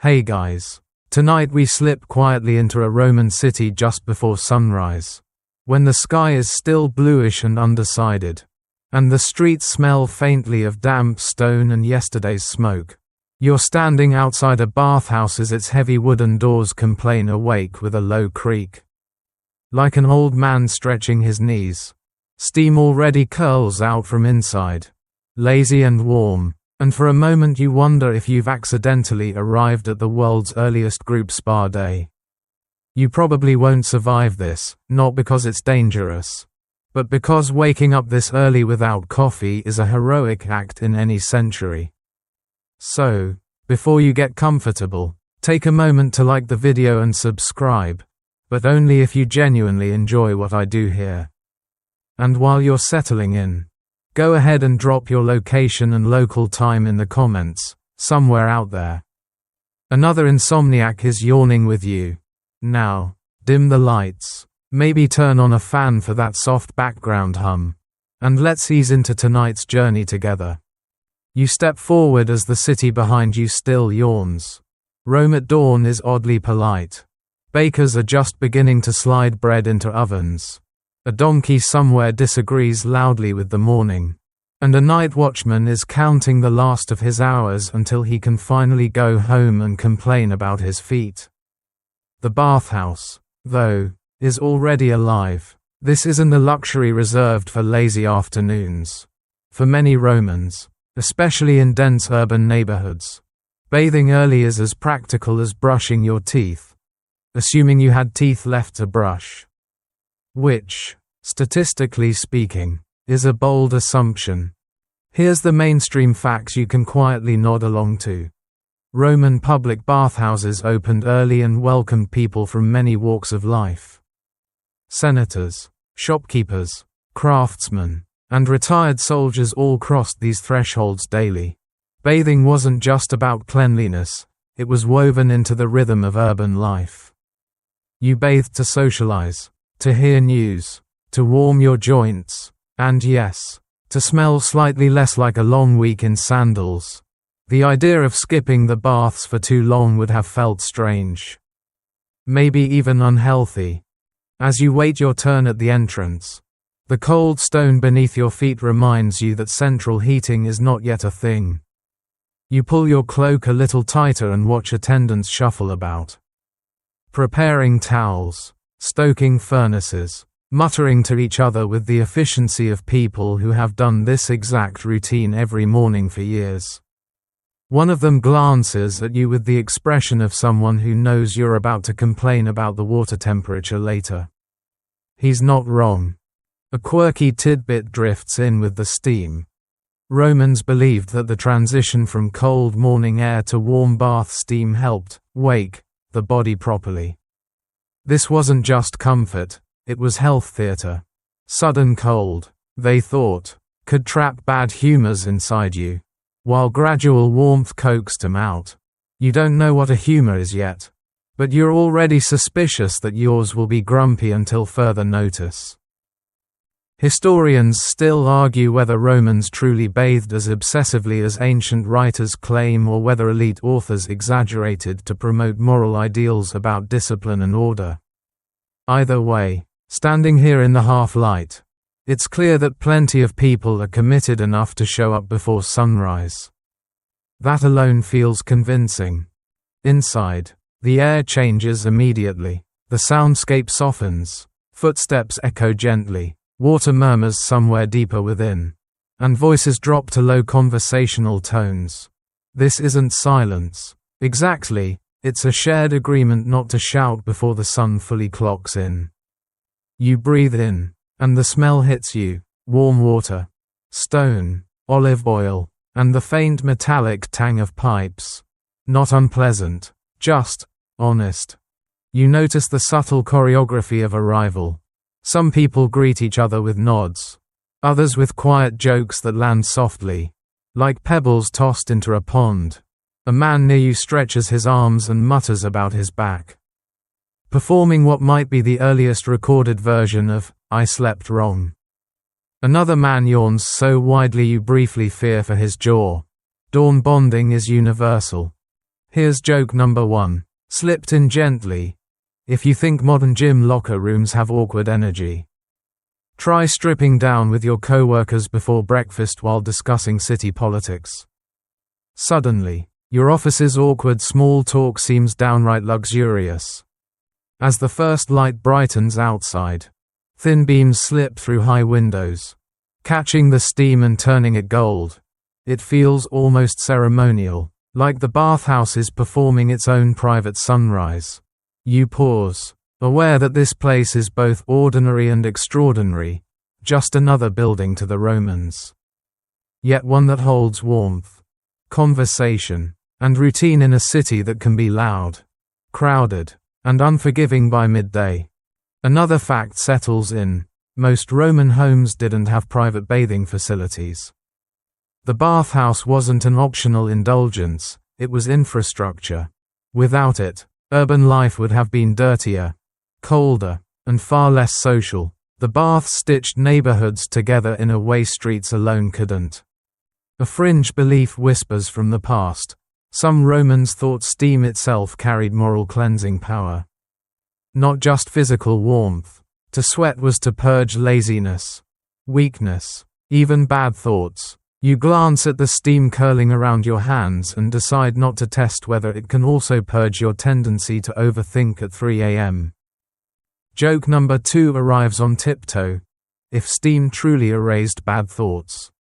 Hey guys. Tonight we slip quietly into a Roman city just before sunrise, when the sky is still bluish and undecided, and the streets smell faintly of damp stone and yesterday's smoke. You're standing outside a bathhouse as its heavy wooden doors complain awake with a low creak. Like an old man stretching his knees, steam already curls out from inside, lazy and warm. And for a moment you wonder if you've accidentally arrived at the world's earliest group spa day. You probably won't survive this, not because it's dangerous, but because waking up this early without coffee is a heroic act in any century. So, before you get comfortable, take a moment to like the video and subscribe, but only if you genuinely enjoy what I do here. And while you're settling in, go ahead and drop your location and local time in the comments, somewhere out there. Another insomniac is yawning with you. Now, dim the lights, maybe turn on a fan for that soft background hum, and let's ease into tonight's journey together. You step forward as the city behind you still yawns. Rome at dawn is oddly polite. Bakers are just beginning to slide bread into ovens. A donkey somewhere disagrees loudly with the morning, and a night watchman is counting the last of his hours until he can finally go home and complain about his feet. The bathhouse, though, is already alive. This isn't a luxury reserved for lazy afternoons. For many Romans, especially in dense urban neighborhoods, bathing early is as practical as brushing your teeth, assuming you had teeth left to brush. Which, statistically speaking, is a bold assumption. Here's the mainstream facts you can quietly nod along to. Roman public bathhouses opened early and welcomed people from many walks of life. Senators, shopkeepers, craftsmen, and retired soldiers all crossed these thresholds daily. Bathing wasn't just about cleanliness, it was woven into the rhythm of urban life. You bathed to socialize, to hear news, to warm your joints, and yes, to smell slightly less like a long week in sandals. The idea of skipping the baths for too long would have felt strange. Maybe even unhealthy. As you wait your turn at the entrance, the cold stone beneath your feet reminds you that central heating is not yet a thing. You pull your cloak a little tighter and watch attendants shuffle about, preparing towels, stoking furnaces, muttering to each other with the efficiency of people who have done this exact routine every morning for years. One of them glances at you with the expression of someone who knows you're about to complain about the water temperature later. He's not wrong. A quirky tidbit drifts in with the steam. Romans believed that the transition from cold morning air to warm bath steam helped wake the body properly. This wasn't just comfort, it was health theater. Sudden cold, they thought, could trap bad humors inside you, while gradual warmth coaxed them out. You don't know what a humor is yet, but you're already suspicious that yours will be grumpy until further notice. Historians still argue whether Romans truly bathed as obsessively as ancient writers claim or whether elite authors exaggerated to promote moral ideals about discipline and order. Either way, standing here in the half-light, it's clear that plenty of people are committed enough to show up before sunrise. That alone feels convincing. Inside, the air changes immediately, the soundscape softens, footsteps echo gently, water murmurs somewhere deeper within, and voices drop to low conversational tones. This isn't silence. Exactly, it's a shared agreement not to shout before the sun fully clocks in. You breathe in, and the smell hits you: warm water, stone, olive oil, and the faint metallic tang of pipes. Not unpleasant, just honest. You notice the subtle choreography of arrival. Some people greet each other with nods, others with quiet jokes that land softly, like pebbles tossed into a pond. A man near you stretches his arms and mutters about his back, performing what might be the earliest recorded version of "I slept wrong." Another man yawns so widely you briefly fear for his jaw. Dawn bonding is universal. Here's joke number 1. Slipped in gently. If you think modern gym locker rooms have awkward energy, try stripping down with your co-workers before breakfast while discussing city politics. Suddenly, your office's awkward small talk seems downright luxurious. As the first light brightens outside, thin beams slip through high windows, catching the steam and turning it gold. It feels almost ceremonial, like the bathhouse is performing its own private sunrise. You pause, aware that this place is both ordinary and extraordinary, just another building to the Romans. Yet one that holds warmth, conversation, and routine in a city that can be loud, crowded, and unforgiving by midday. Another fact settles in: most Roman homes didn't have private bathing facilities. The bathhouse wasn't an optional indulgence, it was infrastructure. Without it, urban life would have been dirtier, colder, and far less social. The baths stitched neighborhoods together in a way streets alone couldn't. A fringe belief whispers from the past. Some Romans thought steam itself carried moral cleansing power. Not just physical warmth. To sweat was to purge laziness, weakness, even bad thoughts. You glance at the steam curling around your hands and decide not to test whether it can also purge your tendency to overthink at 3 a.m. Joke number 2 arrives on tiptoe. If steam truly erased bad thoughts,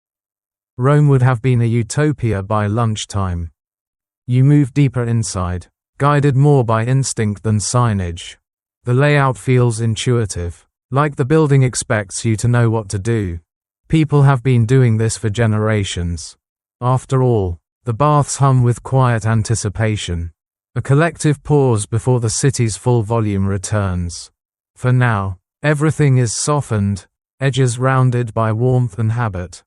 Rome would have been a utopia by lunchtime. You move deeper inside, guided more by instinct than signage. The layout feels intuitive, like the building expects you to know what to do. People have been doing this for generations. After all, the baths hum with quiet anticipation. A collective pause before the city's full volume returns. For now, everything is softened, edges rounded by warmth and habit.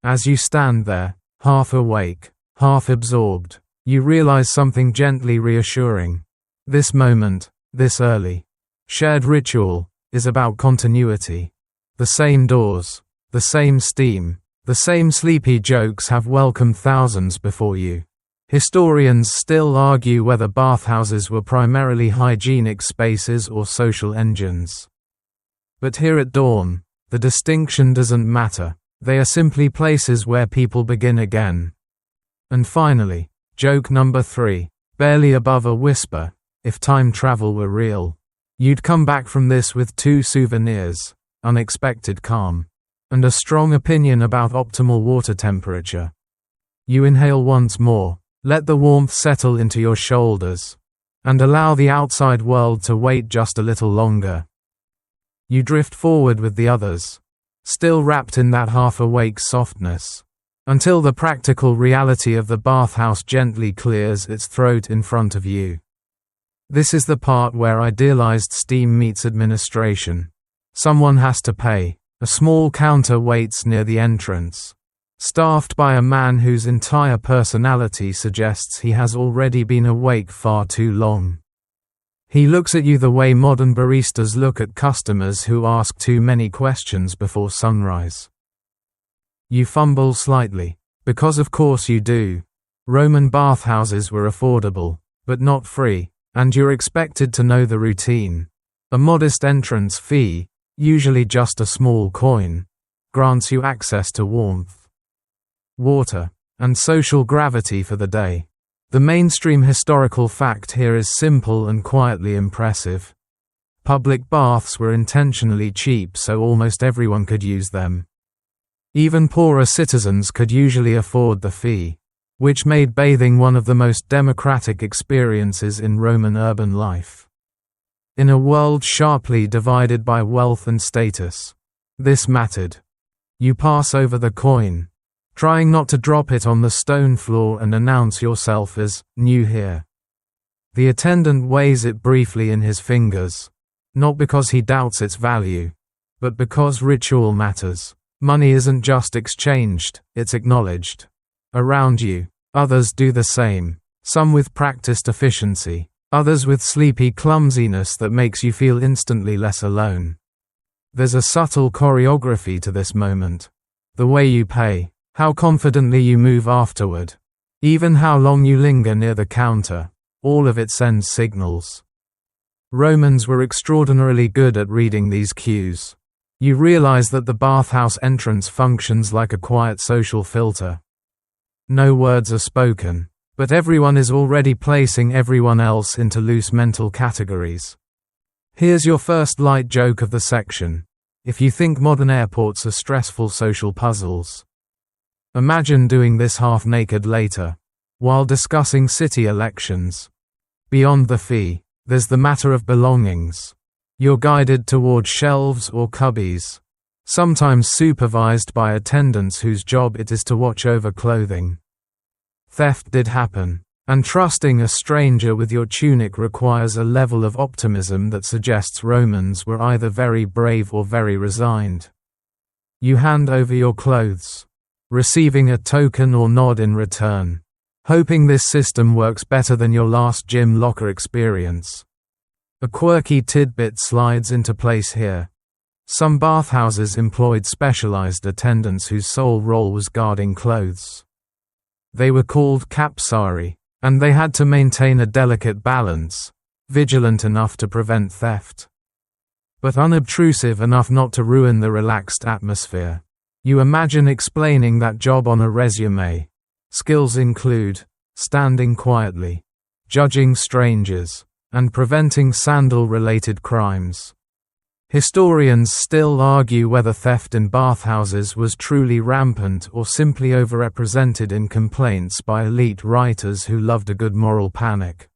As you stand there, half awake, half absorbed, you realize something gently reassuring. This moment, this early, shared ritual, is about continuity. The same doors, the same steam, the same sleepy jokes have welcomed thousands before you. Historians still argue whether bathhouses were primarily hygienic spaces or social engines. But here at dawn, the distinction doesn't matter. They are simply places where people begin again. And finally, joke number 3, barely above a whisper. If time travel were real, you'd come back from this with 2 souvenirs: unexpected calm, and a strong opinion about optimal water temperature. You inhale once more, let the warmth settle into your shoulders, and allow the outside world to wait just a little longer. You drift forward with the others, still wrapped in that half-awake softness, until the practical reality of the bathhouse gently clears its throat in front of you. This is the part where idealized steam meets administration. Someone has to pay. A small counter waits near the entrance, staffed by a man whose entire personality suggests he has already been awake far too long. He looks at you the way modern baristas look at customers who ask too many questions before sunrise. You fumble slightly, because of course you do. Roman bathhouses were affordable, but not free, and you're expected to know the routine. A modest entrance fee, usually just a small coin, grants you access to warmth, water, and social gravity for the day. The mainstream historical fact here is simple and quietly impressive. Public baths were intentionally cheap so almost everyone could use them. Even poorer citizens could usually afford the fee, which made bathing one of the most democratic experiences in Roman urban life. In a world sharply divided by wealth and status, this mattered. You pass over the coin, trying not to drop it on the stone floor, and announce yourself as new here. The attendant weighs it briefly in his fingers, not because he doubts its value, but because ritual matters. Money isn't just exchanged, it's acknowledged. Around you, others do the same, some with practiced efficiency, others with sleepy clumsiness that makes you feel instantly less alone. There's a subtle choreography to this moment. The way you pay, how confidently you move afterward, Even how long you linger near the counter, all of it sends signals. Romans were extraordinarily good at reading these cues. You realize that the bathhouse entrance functions like a quiet social filter. No words are spoken, but everyone is already placing everyone else into loose mental categories. Here's your first light joke of the section. If you think modern airports are stressful social puzzles, imagine doing this half-naked later, while discussing city elections. Beyond the fee, there's the matter of belongings. You're guided toward shelves or cubbies, sometimes supervised by attendants whose job it is to watch over clothing. Theft did happen, and trusting a stranger with your tunic requires a level of optimism that suggests Romans were either very brave or very resigned. You hand over your clothes, receiving a token or nod in return, hoping this system works better than your last gym locker experience. A quirky tidbit slides into place here. Some bathhouses employed specialized attendants whose sole role was guarding clothes. They were called capsari, and they had to maintain a delicate balance, vigilant enough to prevent theft, but unobtrusive enough not to ruin the relaxed atmosphere. You imagine explaining that job on a resume. Skills include standing quietly, judging strangers, and preventing sandal-related crimes. Historians still argue whether theft in bathhouses was truly rampant or simply overrepresented in complaints by elite writers who loved a good moral panic.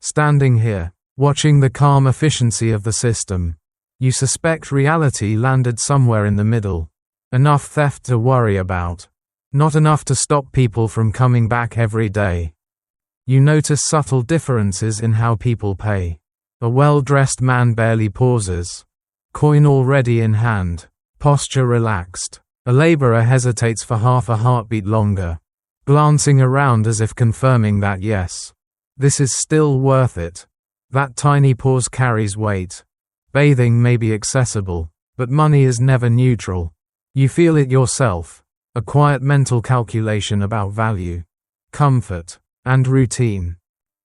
Standing here, watching the calm efficiency of the system, you suspect reality landed somewhere in the middle. Enough theft to worry about, not enough to stop people from coming back every day. You notice subtle differences in how people pay. A well-dressed man barely pauses, coin already in hand, posture relaxed. A laborer hesitates for half a heartbeat longer, glancing around as if confirming that yes, this is still worth it. That tiny pause carries weight. Bathing may be accessible, but money is never neutral. You feel it yourself, a quiet mental calculation about value, comfort, and routine.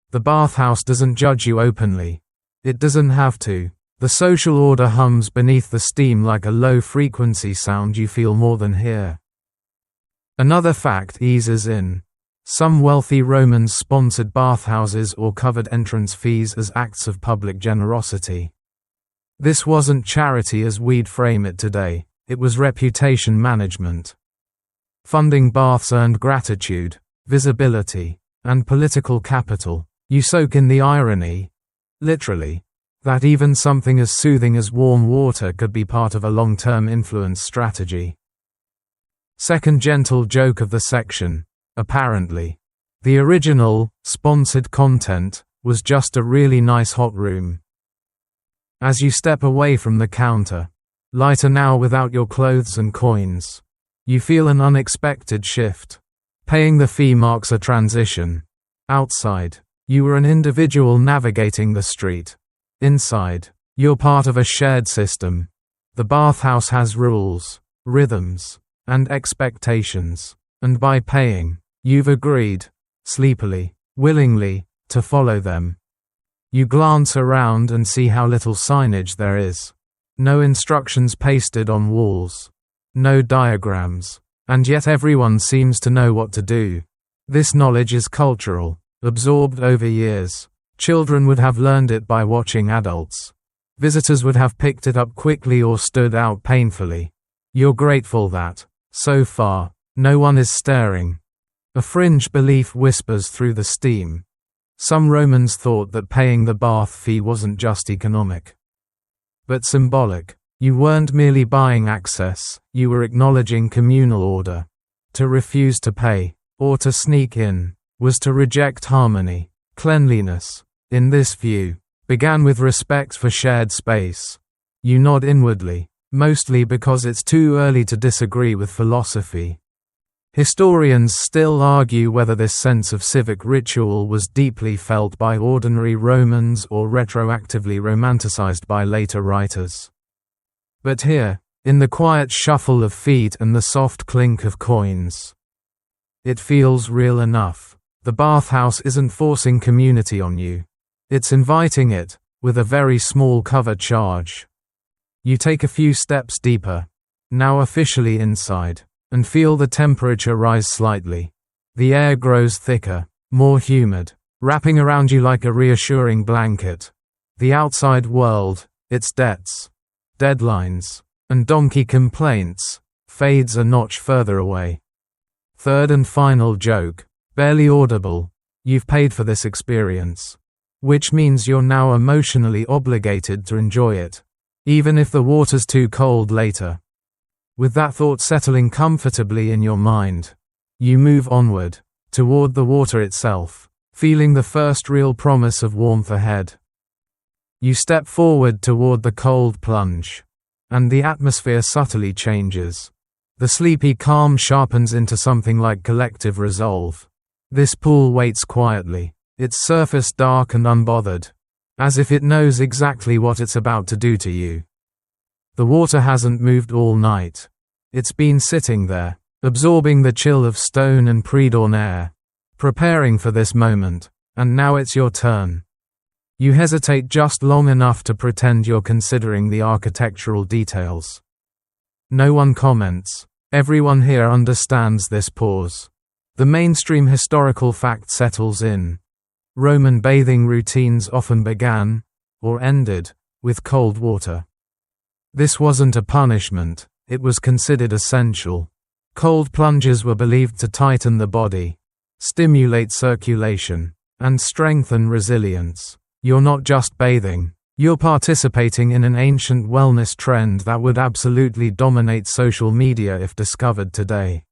The bathhouse doesn't judge you openly. It doesn't have to. The social order hums beneath the steam like a low-frequency sound you feel more than hear. Another fact eases in. Some wealthy Romans sponsored bathhouses or covered entrance fees as acts of public generosity. This wasn't charity as we'd frame it today. It was reputation management. Funding baths earned gratitude, visibility, and political capital. You soak in the irony, literally, that even something as soothing as warm water could be part of a long-term influence strategy. Second gentle joke of the section, apparently. The original, sponsored content, was just a really nice hot room. As you step away from the counter, lighter now without your clothes and coins, you feel an unexpected shift. Paying the fee marks a transition. Outside, you were an individual navigating the street. Inside, you're part of a shared system. The bathhouse has rules, rhythms, and expectations, and by paying, you've agreed, sleepily, willingly, to follow them. You glance around and see how little signage there is. No instructions pasted on walls. No diagrams. And yet everyone seems to know what to do. This knowledge is cultural, absorbed over years. Children would have learned it by watching adults. Visitors would have picked it up quickly or stood out painfully. You're grateful that, so far, no one is staring. A fringe belief whispers through the steam. Some Romans thought that paying the bath fee wasn't just economic, but symbolic. You weren't merely buying access, you were acknowledging communal order. To refuse to pay, or to sneak in, was to reject harmony. Cleanliness, in this view, began with respect for shared space. You nod inwardly, mostly because it's too early to disagree with philosophy. Historians still argue whether this sense of civic ritual was deeply felt by ordinary Romans or retroactively romanticized by later writers. But here, in the quiet shuffle of feet and the soft clink of coins, It feels real enough. The bathhouse isn't forcing community on you. It's inviting it, with a very small cover charge. You take a few steps deeper, now officially inside, and feel the temperature rise slightly. The air grows thicker, more humid, wrapping around you like a reassuring blanket. The outside world, its debts, deadlines, and donkey complaints, fades a notch further away. Third and final joke, barely audible. You've paid for this experience, which means you're now emotionally obligated to enjoy it, even if the water's too cold later. With that thought settling comfortably in your mind, you move onward, toward the water itself, feeling the first real promise of warmth ahead. You step forward toward the cold plunge, and the atmosphere subtly changes. The sleepy calm sharpens into something like collective resolve. This pool waits quietly, its surface dark and unbothered, as if it knows exactly what it's about to do to you. The water hasn't moved all night. It's been sitting there, absorbing the chill of stone and pre-dawn air, preparing for this moment, and now it's your turn. You hesitate just long enough to pretend you're considering the architectural details. No one comments. Everyone here understands this pause. The mainstream historical fact settles in. Roman bathing routines often began, or ended, with cold water. This wasn't a punishment, it was considered essential. Cold plunges were believed to tighten the body, stimulate circulation, and strengthen resilience. You're not just bathing, you're participating in an ancient wellness trend that would absolutely dominate social media if discovered today.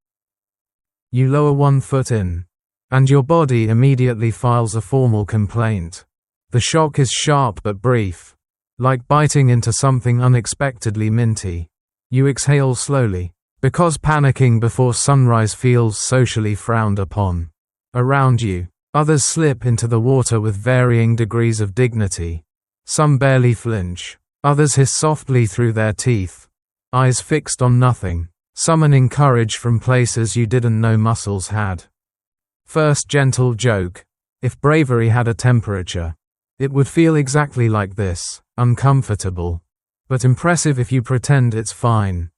You lower one foot in, and your body immediately files a formal complaint. The shock is sharp but brief, like biting into something unexpectedly minty. You exhale slowly, because panicking before sunrise feels socially frowned upon. Around you, others slip into the water with varying degrees of dignity. Some barely flinch, others hiss softly through their teeth, eyes fixed on nothing, summoning courage from places you didn't know muscles had. First gentle joke, if bravery had a temperature, it would feel exactly like this, uncomfortable, but impressive if you pretend it's fine.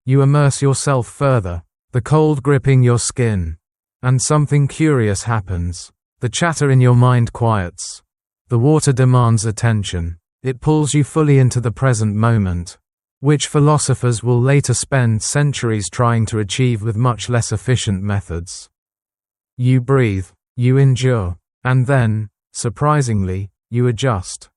You immerse yourself further, the cold gripping your skin, and something curious happens. The chatter in your mind quiets. The water demands attention. It pulls you fully into the present moment, which philosophers will later spend centuries trying to achieve with much less efficient methods. You breathe, you endure, and then, surprisingly, you adjust.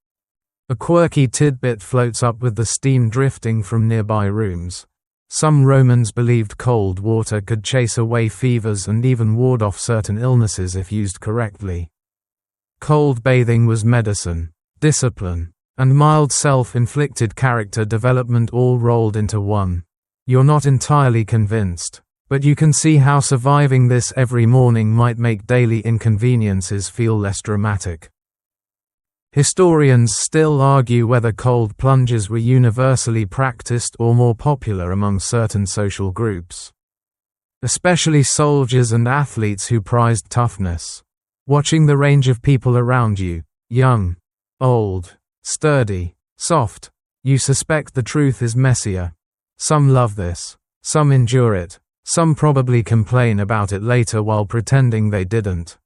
A quirky tidbit floats up with the steam drifting from nearby rooms. Some Romans believed cold water could chase away fevers and even ward off certain illnesses if used correctly. Cold bathing was medicine, discipline, and mild self-inflicted character development all rolled into one. You're not entirely convinced, but you can see how surviving this every morning might make daily inconveniences feel less dramatic. Historians still argue whether cold plunges were universally practiced or more popular among certain social groups, especially soldiers and athletes who prized toughness. Watching the range of people around you, young, old, sturdy, soft, you suspect the truth is messier. Some love this, some endure it, some probably complain about it later while pretending they didn't.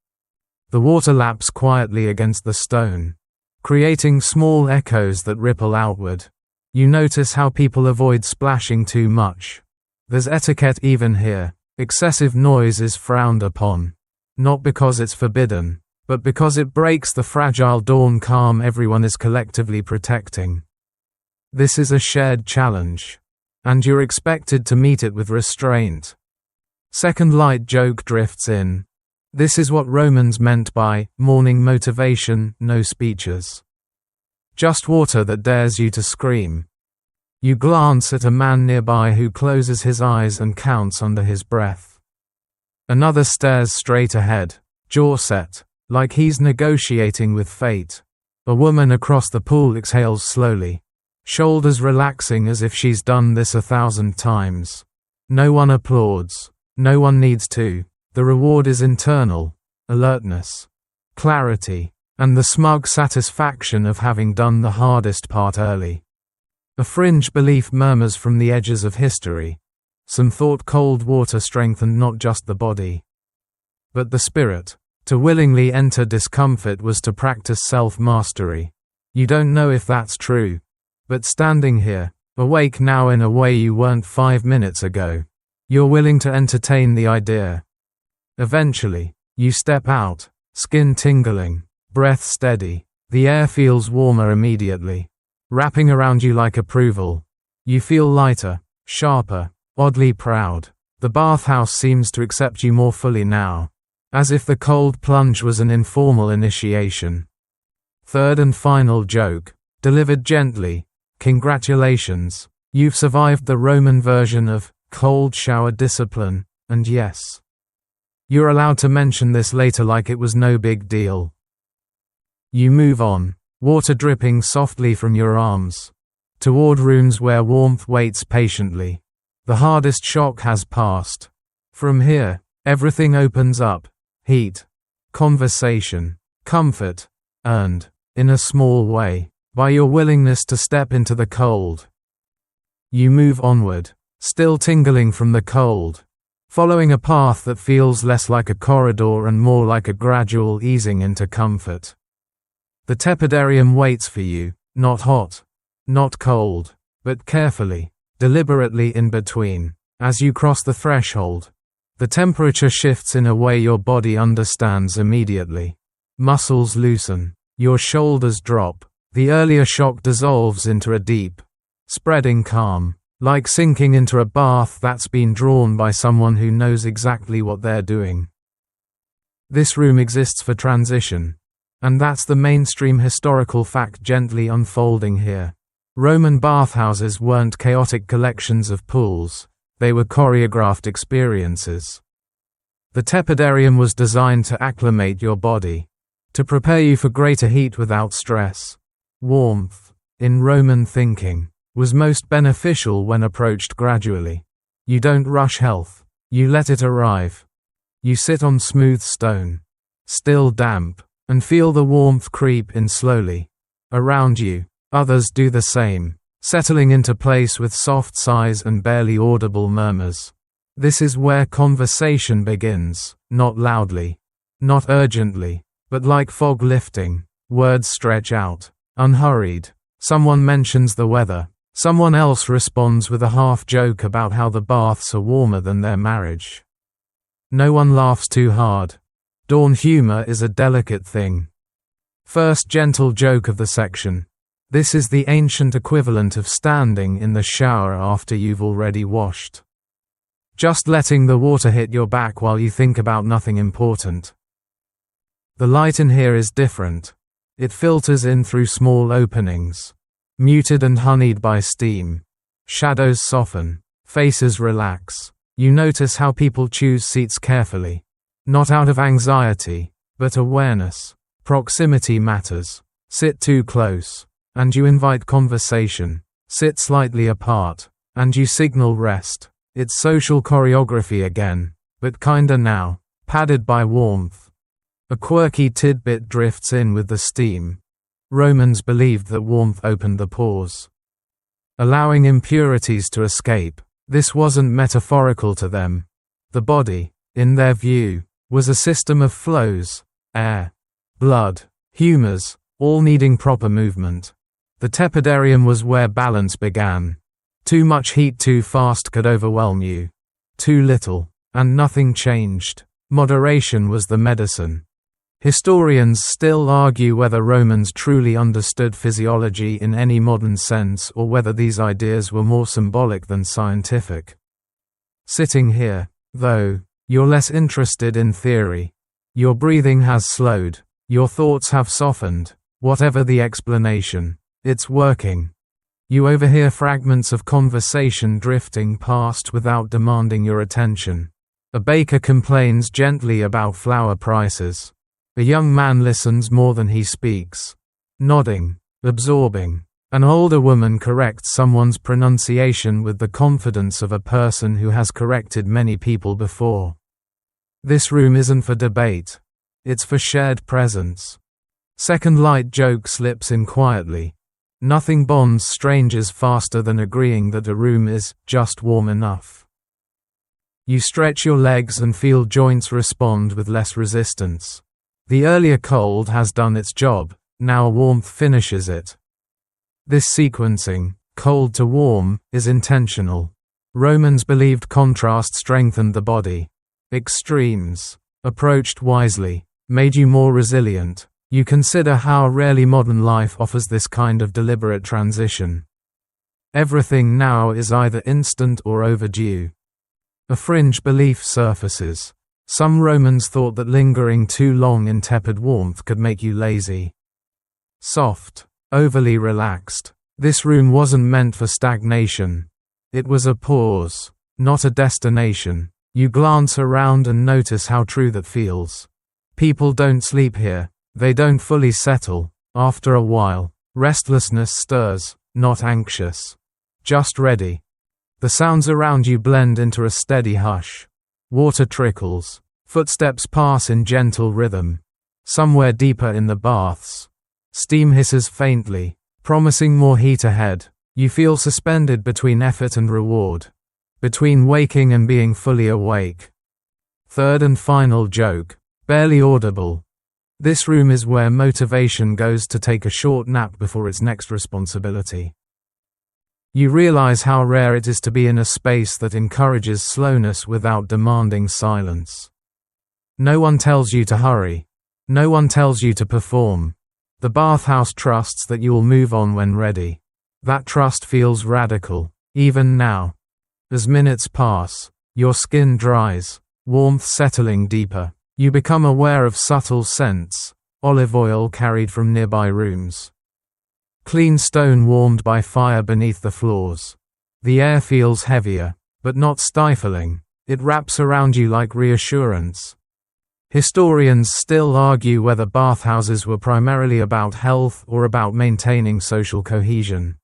The water laps quietly against the stone, creating small echoes that ripple outward. You notice how people avoid splashing too much. There's etiquette even here. Excessive noise is frowned upon. Not because it's forbidden, but because it breaks the fragile dawn calm everyone is collectively protecting. This is a shared challenge, and you're expected to meet it with restraint. Second light joke drifts in. This is what Romans meant by morning motivation, no speeches. Just water that dares you to scream. You glance at a man nearby who closes his eyes and counts under his breath. Another stares straight ahead, jaw set, like he's negotiating with fate. A woman across the pool exhales slowly, shoulders relaxing as if she's done this 1,000 times. No one applauds. No one needs to. The reward is internal: alertness, clarity, and the smug satisfaction of having done the hardest part early. A fringe belief murmurs from the edges of history. Some thought cold water strengthened not just the body, but the spirit. To willingly enter discomfort was to practice self-mastery. You don't know if that's true, but standing here, awake now in a way you weren't 5 minutes ago, you're willing to entertain the idea. Eventually, you step out, skin tingling, breath steady. The air feels warmer immediately, wrapping around you like approval. You feel lighter, sharper, oddly proud. The bathhouse seems to accept you more fully now, as if the cold plunge was an informal initiation. Third and final joke, delivered gently: congratulations, you've survived the Roman version of cold shower discipline, and yes, you're allowed to mention this later like it was no big deal. You move on, water dripping softly from your arms, toward rooms where warmth waits patiently. The hardest shock has passed. From here, everything opens up: heat, conversation, comfort, earned, in a small way, by your willingness to step into the cold. You move onward, still tingling from the cold, following a path that feels less like a corridor and more like a gradual easing into comfort. The tepidarium waits for you, not hot, not cold, but carefully, deliberately in between. As you cross the threshold, the temperature shifts in a way your body understands immediately. Muscles loosen, your shoulders drop, the earlier shock dissolves into a deep, spreading calm, like sinking into a bath that's been drawn by someone who knows exactly what they're doing. This room exists for transition, and that's the mainstream historical fact gently unfolding here. Roman bathhouses weren't chaotic collections of pools, they were choreographed experiences. The tepidarium was designed to acclimate your body, to prepare you for greater heat without stress. Warmth, in Roman thinking, was most beneficial when approached gradually. You don't rush health, you let it arrive. You sit on smooth stone, still damp, and feel the warmth creep in slowly. Around you, others do the same, settling into place with soft sighs and barely audible murmurs. This is where conversation begins, not loudly, not urgently, but like fog lifting. Words stretch out, unhurried. Someone mentions the weather. Someone else responds with a half joke about how the baths are warmer than their marriage. No one laughs too hard. Dawn humor is a delicate thing. First gentle joke of the section. This is the ancient equivalent of standing in the shower after you've already washed. Just letting the water hit your back while you think about nothing important. The light in here is different. It filters in through small openings, muted and honeyed by steam. Shadows soften, faces relax. You notice how people choose seats carefully. Not out of anxiety, but awareness. Proximity matters. Sit too close, and you invite conversation. Sit slightly apart, and you signal rest. It's social choreography again, but kinda now, padded by warmth. A quirky tidbit drifts in with the steam. Romans believed that warmth opened the pores, allowing impurities to escape. This wasn't metaphorical to them. The body, in their view, was a system of flows: air, blood, humors, all needing proper movement. The tepidarium was where balance began. Too much heat too fast could overwhelm you. Too little, and nothing changed. Moderation was the medicine. Historians still argue whether Romans truly understood physiology in any modern sense or whether these ideas were more symbolic than scientific. Sitting here, though, you're less interested in theory. Your breathing has slowed, your thoughts have softened. Whatever the explanation, it's working. You overhear fragments of conversation drifting past without demanding your attention. A baker complains gently about flour prices. A young man listens more than he speaks, nodding, absorbing. An older woman corrects someone's pronunciation with the confidence of a person who has corrected many people before. This room isn't for debate. It's for shared presence. Second light joke slips in quietly. Nothing bonds strangers faster than agreeing that a room is just warm enough. You stretch your legs and feel joints respond with less resistance. The earlier cold has done its job, now warmth finishes it. This sequencing, cold to warm, is intentional. Romans believed contrast strengthened the body. Extremes, approached wisely, made you more resilient. You consider how rarely modern life offers this kind of deliberate transition. Everything now is either instant or overdue. A fringe belief surfaces. Some Romans thought that lingering too long in tepid warmth could make you lazy. Soft, overly relaxed. This room wasn't meant for stagnation. It was a pause, not a destination. You glance around and notice how true that feels. People don't sleep here. They don't fully settle. After a while, restlessness stirs, not anxious. Just ready. The sounds around you blend into a steady hush. Water trickles. Footsteps pass in gentle rhythm. Somewhere deeper in the baths, steam hisses faintly, promising more heat ahead. You feel suspended between effort and reward. Between waking and being fully awake. Third and final joke. Barely audible. This room is where motivation goes to take a short nap before its next responsibility. You realize how rare it is to be in a space that encourages slowness without demanding silence. No one tells you to hurry. No one tells you to perform. The bathhouse trusts that you will move on when ready. That trust feels radical, even now. As minutes pass, your skin dries, warmth settling deeper. You become aware of subtle scents, olive oil carried from nearby rooms. Clean stone warmed by fire beneath the floors. The air feels heavier, but not stifling. It wraps around you like reassurance. Historians still argue whether bathhouses were primarily about health or about maintaining social cohesion.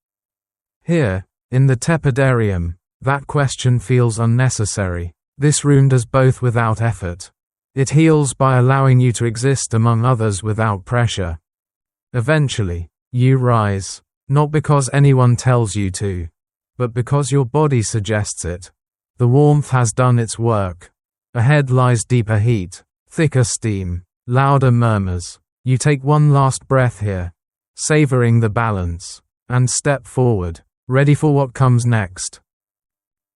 Here, in the tepidarium, that question feels unnecessary. This room does both without effort. It heals by allowing you to exist among others without pressure. Eventually, you rise, not because anyone tells you to, but because your body suggests it. The warmth has done its work. Ahead lies deeper heat, thicker steam, louder murmurs. You take one last breath here, savoring the balance, and step forward, ready for what comes next.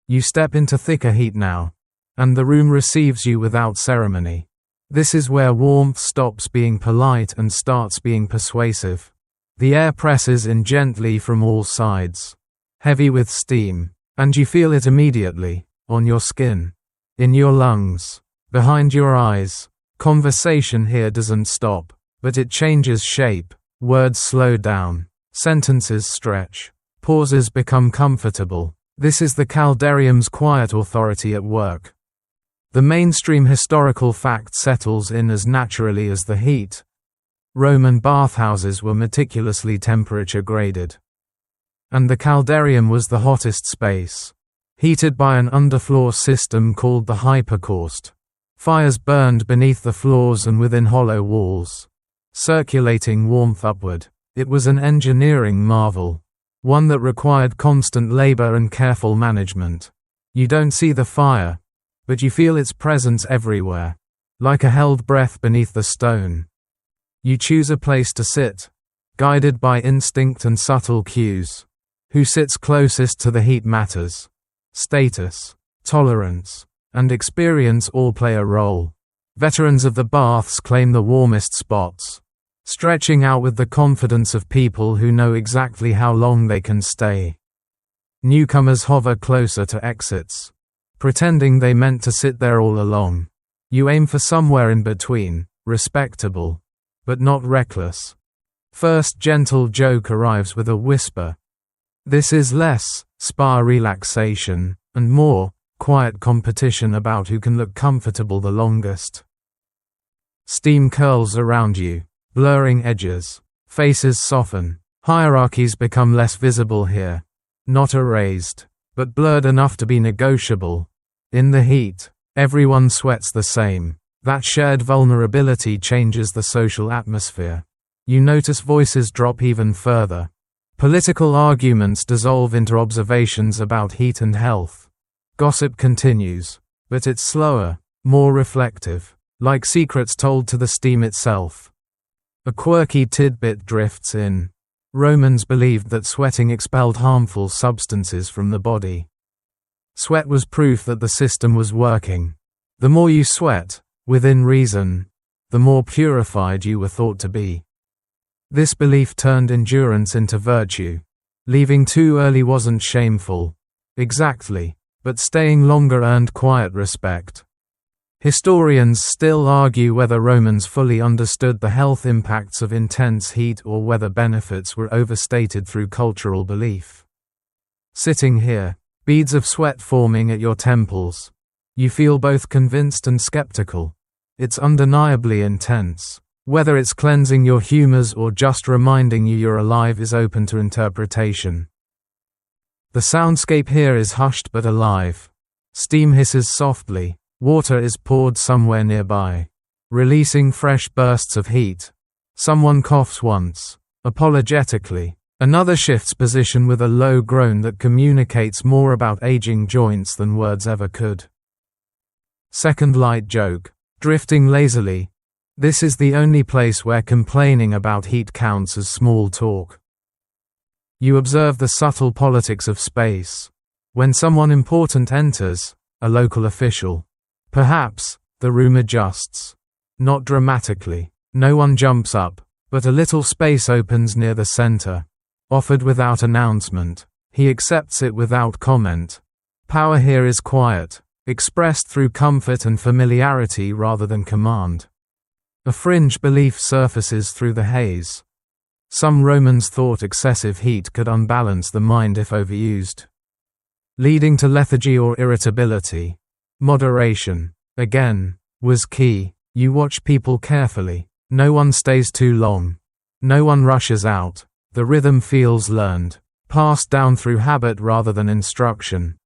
You step into thicker heat now, and the room receives you without ceremony. This is where warmth stops being polite and starts being persuasive. The air presses in gently from all sides, heavy with steam, and you feel it immediately, on your skin, in your lungs, behind your eyes. Conversation here doesn't stop, but it changes shape. Words slow down, sentences stretch, pauses become comfortable. This is the caldarium's quiet authority at work. The mainstream historical fact settles in as naturally as the heat. Roman bathhouses were meticulously temperature graded. And the caldarium was the hottest space, heated by an underfloor system called the hypercaust. Fires burned beneath the floors and within hollow walls, circulating warmth upward. It was an engineering marvel, one that required constant labor and careful management. You don't see the fire, but you feel its presence everywhere, like a held breath beneath the stone. You choose a place to sit, guided by instinct and subtle cues. Who sits closest to the heat matters. Status, tolerance, and experience all play a role. Veterans of the baths claim the warmest spots, stretching out with the confidence of people who know exactly how long they can stay. Newcomers hover closer to exits, pretending they meant to sit there all along. You aim for somewhere in between, respectable, but not reckless. First gentle joke arrives with a whisper. This is less spa relaxation, and more quiet competition about who can look comfortable the longest. Steam curls around you, blurring edges. Faces soften. Hierarchies become less visible here. Not erased, but blurred enough to be negotiable. In the heat, Everyone sweats the same. That shared vulnerability changes the social atmosphere. You notice voices drop even further. Political arguments dissolve into observations about heat and health. Gossip continues, but it's slower, more reflective, like secrets told to the steam itself. A quirky tidbit drifts in. Romans believed that sweating expelled harmful substances from the body. Sweat was proof that the system was working. The more you sweat, within reason, the more purified you were thought to be. This belief turned endurance into virtue. Leaving too early wasn't shameful. Exactly, but staying longer earned quiet respect. Historians still argue whether Romans fully understood the health impacts of intense heat or whether benefits were overstated through cultural belief. Sitting here, beads of sweat forming at your temples. You feel both convinced and skeptical. It's undeniably intense. Whether it's cleansing your humors or just reminding you you're alive is open to interpretation. The soundscape here is hushed but alive. Steam hisses softly. Water is poured somewhere nearby, releasing fresh bursts of heat. Someone coughs once, apologetically. Another shifts position with a low groan that communicates more about aging joints than words ever could. Second light joke, drifting lazily. This is the only place where complaining about heat counts as small talk. You observe the subtle politics of space. When someone important enters, a local official, perhaps, the room adjusts. Not dramatically. No one jumps up, but a little space opens near the center. Offered without announcement, he accepts it without comment. Power here is quiet, expressed through comfort and familiarity rather than command. A fringe belief surfaces through the haze. Some Romans thought excessive heat could unbalance the mind if overused, leading to lethargy or irritability. Moderation, again, was key. You watch people carefully. No one stays too long. No one rushes out. The rhythm feels learned, passed down through habit rather than instruction.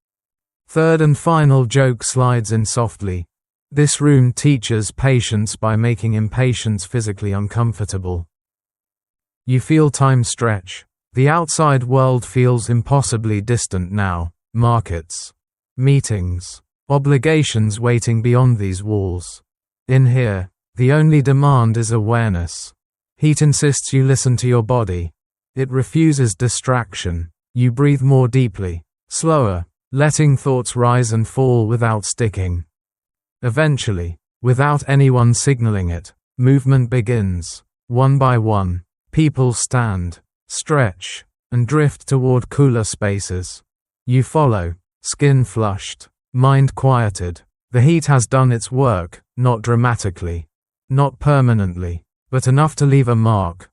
Third and final joke slides in softly. This room teaches patience by making impatience physically uncomfortable. You feel time stretch. The outside world feels impossibly distant now. Markets, meetings, obligations waiting beyond these walls. In here, the only demand is awareness. Heat insists you listen to your body. It refuses distraction. You breathe more deeply, slower, letting thoughts rise and fall without sticking. Eventually, without anyone signaling it, movement begins. One by one, people stand, stretch, and drift toward cooler spaces. You follow, skin flushed, mind quieted. The heat has done its work, not dramatically, not permanently, but enough to leave a mark.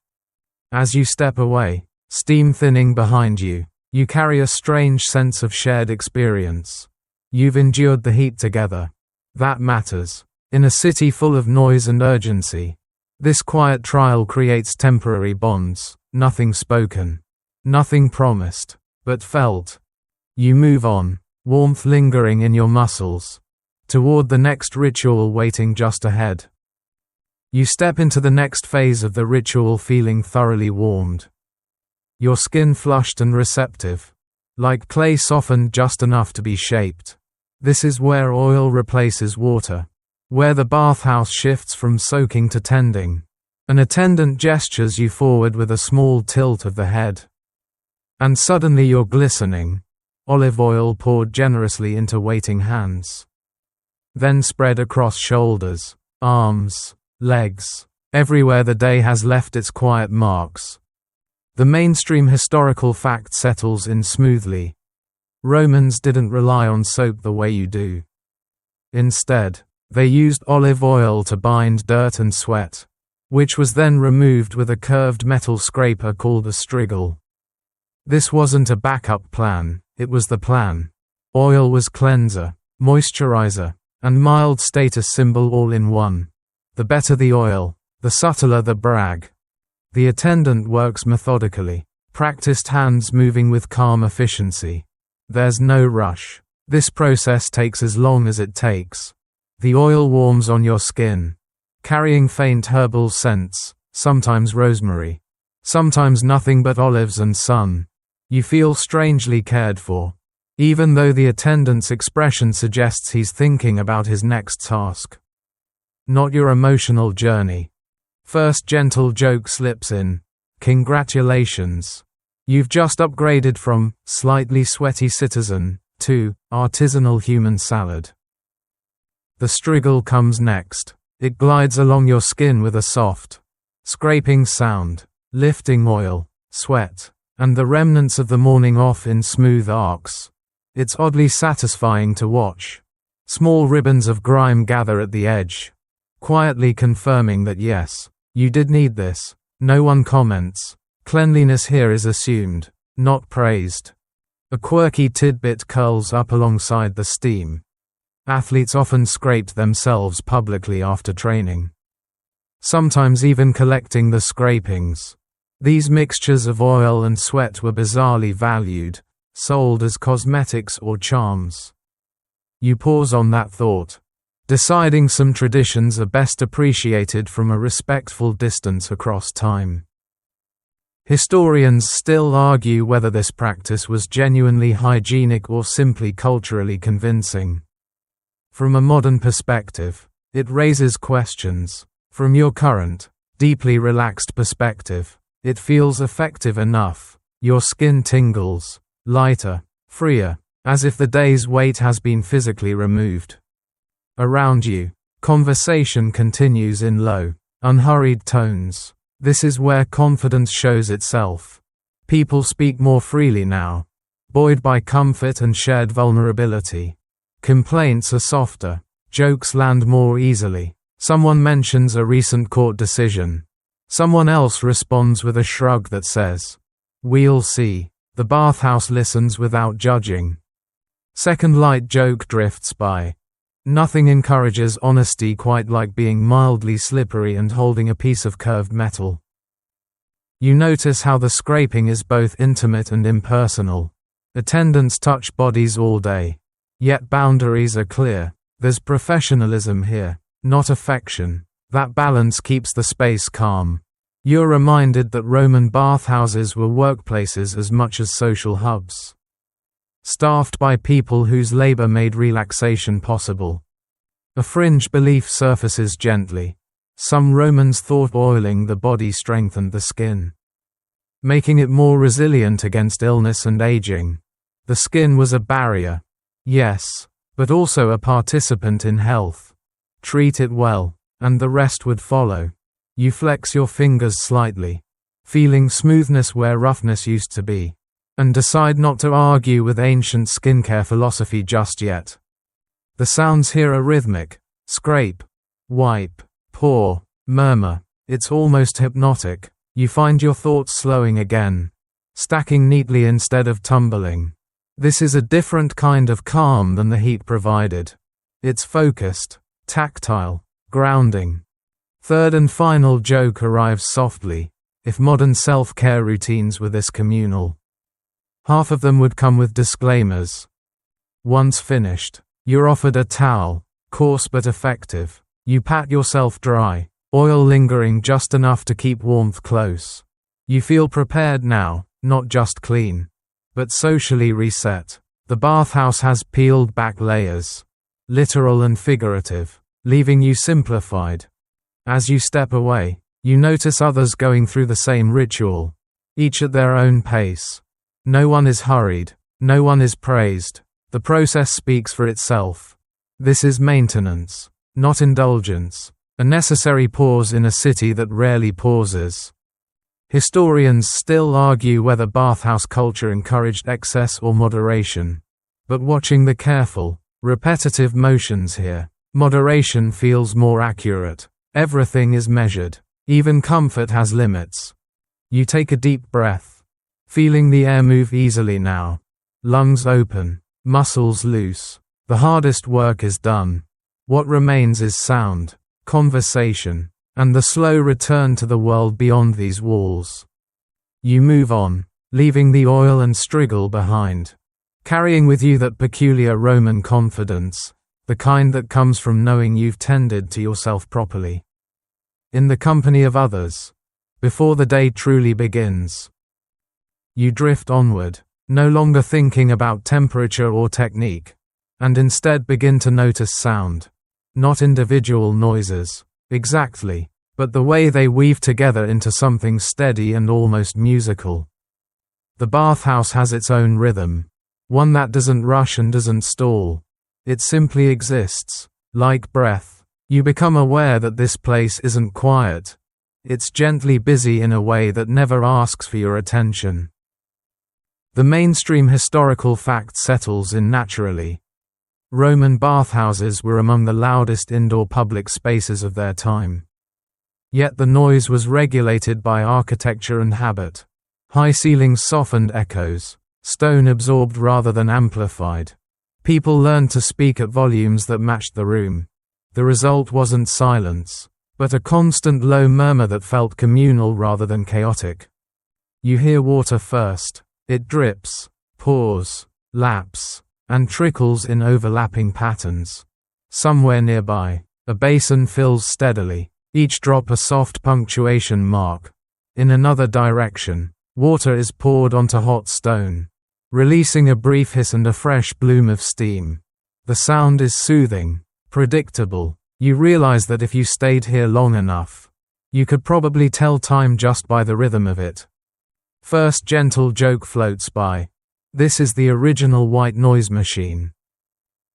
As you step away, steam thinning behind you, you carry a strange sense of shared experience. You've endured the heat together. That matters. In a city full of noise and urgency, this quiet trial creates temporary bonds, nothing spoken, nothing promised, but felt. You move on, warmth lingering in your muscles, toward the next ritual waiting just ahead. You step into the next phase of the ritual feeling thoroughly warmed. Your skin flushed and receptive, like clay softened just enough to be shaped. This is where oil replaces water, where the bathhouse shifts from soaking to tending. An attendant gestures you forward with a small tilt of the head. And suddenly you're glistening, olive oil poured generously into waiting hands. Then spread across shoulders, arms, legs, everywhere the day has left its quiet marks. The mainstream historical fact settles in smoothly. Romans didn't rely on soap the way you do. Instead, they used olive oil to bind dirt and sweat, which was then removed with a curved metal scraper called a strigil. This wasn't a backup plan, it was the plan. Oil was cleanser, moisturizer, and mild status symbol all in one. The better the oil, the subtler the brag. The attendant works methodically, practiced hands moving with calm efficiency. There's no rush. This process takes as long as it takes. The oil warms on your skin, carrying faint herbal scents, sometimes rosemary, sometimes nothing but olives and sun. You feel strangely cared for, even though the attendant's expression suggests he's thinking about his next task. Not your emotional journey. First gentle joke slips in. Congratulations. You've just upgraded from slightly sweaty citizen to artisanal human salad. The striggle comes next. It glides along your skin with a soft, scraping sound, lifting oil, sweat, and the remnants of the morning off in smooth arcs. It's oddly satisfying to watch. Small ribbons of grime gather at the edge, quietly confirming that yes, you did need this. No one comments. Cleanliness here is assumed, not praised. A quirky tidbit curls up alongside the steam. Athletes often scraped themselves publicly after training, sometimes even collecting the scrapings. These mixtures of oil and sweat were bizarrely valued, sold as cosmetics or charms. You pause on that thought, deciding some traditions are best appreciated from a respectful distance across time. Historians still argue whether this practice was genuinely hygienic or simply culturally convincing. From a modern perspective, it raises questions. From your current, deeply relaxed perspective, it feels effective enough. Your skin tingles, lighter, freer, as if the day's weight has been physically removed. Around you, conversation continues in low, unhurried tones. This is where confidence shows itself. People speak more freely now, buoyed by comfort and shared vulnerability. Complaints are softer, jokes land more easily. Someone mentions a recent court decision. Someone else responds with a shrug that says, "We'll see." The bathhouse listens without judging. Second light joke drifts by. Nothing encourages honesty quite like being mildly slippery and holding a piece of curved metal. You notice how the scraping is both intimate and impersonal. Attendants touch bodies all day. Yet boundaries are clear. There's professionalism here, not affection. That balance keeps the space calm. You're reminded that Roman bathhouses were workplaces as much as social hubs, staffed by people whose labor made relaxation possible. A fringe belief surfaces gently. Some Romans thought oiling the body strengthened the skin, making it more resilient against illness and aging. The skin was a barrier, yes, but also a participant in health. Treat it well, and the rest would follow. You flex your fingers slightly, feeling smoothness where roughness used to be, and decide not to argue with ancient skincare philosophy just yet. The sounds here are rhythmic: scrape, wipe, pour, murmur. It's almost hypnotic. You find your thoughts slowing again, stacking neatly instead of tumbling. This is a different kind of calm than the heat provided. It's focused, tactile, grounding. Third and final joke arrives softly. If modern self-care routines were this communal, half of them would come with disclaimers. Once finished, you're offered a towel, coarse but effective. You pat yourself dry, oil lingering just enough to keep warmth close. You feel prepared now, not just clean, but socially reset. The bathhouse has peeled back layers, literal and figurative, leaving you simplified. As you step away, you notice others going through the same ritual, each at their own pace. No one is hurried, no one is praised. The process speaks for itself. This is maintenance, not indulgence, a necessary pause in a city that rarely pauses. Historians still argue whether bathhouse culture encouraged excess or moderation. But watching the careful, repetitive motions here, moderation feels more accurate. Everything is measured. Even comfort has limits. You take a deep breath, feeling the air move easily now. Lungs open, muscles loose. The hardest work is done. What remains is sound, conversation, and the slow return to the world beyond these walls. You move on, leaving the oil and striggle behind, carrying with you that peculiar Roman confidence, the kind that comes from knowing you've tended to yourself properly. In the company of others, before the day truly begins. You drift onward, no longer thinking about temperature or technique, and instead begin to notice sound. Not individual noises, exactly, but the way they weave together into something steady and almost musical. The bathhouse has its own rhythm, one that doesn't rush and doesn't stall. It simply exists, like breath. You become aware that this place isn't quiet. It's gently busy in a way that never asks for your attention. The mainstream historical fact settles in naturally. Roman bathhouses were among the loudest indoor public spaces of their time. Yet the noise was regulated by architecture and habit. High ceilings softened echoes, stone absorbed rather than amplified. People learned to speak at volumes that matched the room. The result wasn't silence, but a constant low murmur that felt communal rather than chaotic. You hear water first. It drips, pours, laps, and trickles in overlapping patterns. Somewhere nearby, a basin fills steadily, each drop a soft punctuation mark. In another direction, water is poured onto hot stone, releasing a brief hiss and a fresh bloom of steam. The sound is soothing, predictable. You realize that if you stayed here long enough, you could probably tell time just by the rhythm of it. First gentle joke floats by. This is the original white noise machine.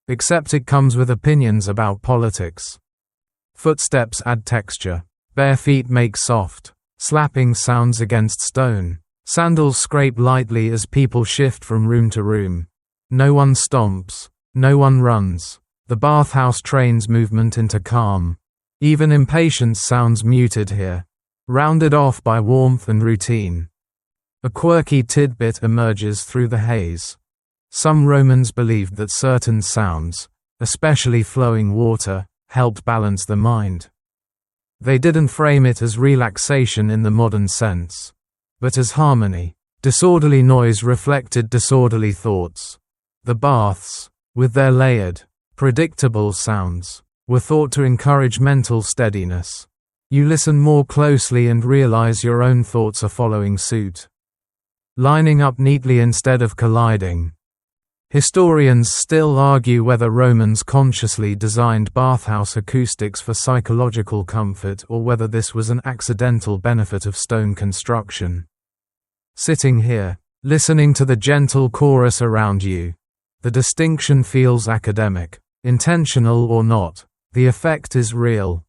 Except it comes with opinions about politics. Footsteps add texture. Bare feet make soft, slapping sounds against stone. Sandals scrape lightly as people shift from room to room. No one stomps. No one runs. The bathhouse trains movement into calm. Even impatience sounds muted here, rounded off by warmth and routine. A quirky tidbit emerges through the haze. Some Romans believed that certain sounds, especially flowing water, helped balance the mind. They didn't frame it as relaxation in the modern sense, but as harmony. Disorderly noise reflected disorderly thoughts. The baths, with their layered, predictable sounds, were thought to encourage mental steadiness. You listen more closely and realize your own thoughts are following suit, lining up neatly instead of colliding. Historians still argue whether Romans consciously designed bathhouse acoustics for psychological comfort or whether this was an accidental benefit of stone construction. Sitting here, listening to the gentle chorus around you, the distinction feels academic, intentional or not, the effect is real.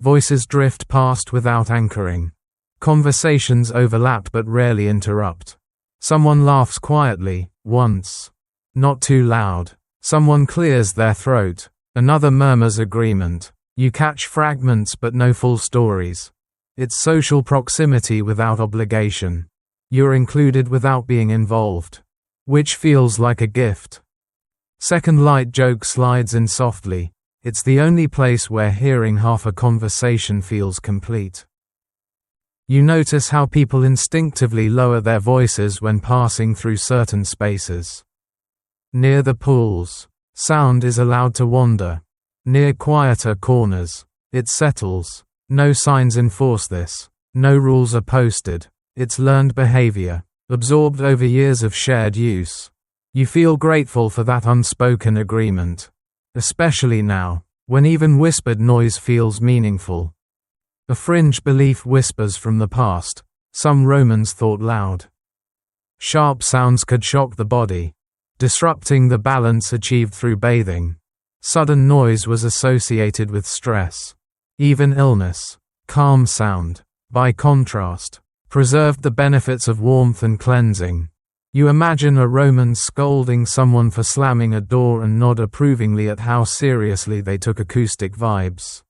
Voices drift past without anchoring. Conversations overlap but rarely interrupt. Someone laughs quietly, once. Not too loud. Someone clears their throat. Another murmurs agreement. You catch fragments but no full stories. It's social proximity without obligation. You're included without being involved, which feels like a gift. Second light joke slides in softly. It's the only place where hearing half a conversation feels complete. You notice how people instinctively lower their voices when passing through certain spaces. Near the pools, sound is allowed to wander. Near quieter corners, it settles. No signs enforce this. No rules are posted. It's learned behavior, absorbed over years of shared use. You feel grateful for that unspoken agreement. Especially now, when even whispered noise feels meaningful. A fringe belief whispers from the past. Some Romans thought loud, sharp sounds could shock the body, disrupting the balance achieved through bathing. Sudden noise was associated with stress, even illness. Calm sound, by contrast, preserved the benefits of warmth and cleansing. You imagine a Roman scolding someone for slamming a door and nod approvingly at how seriously they took acoustic vibes.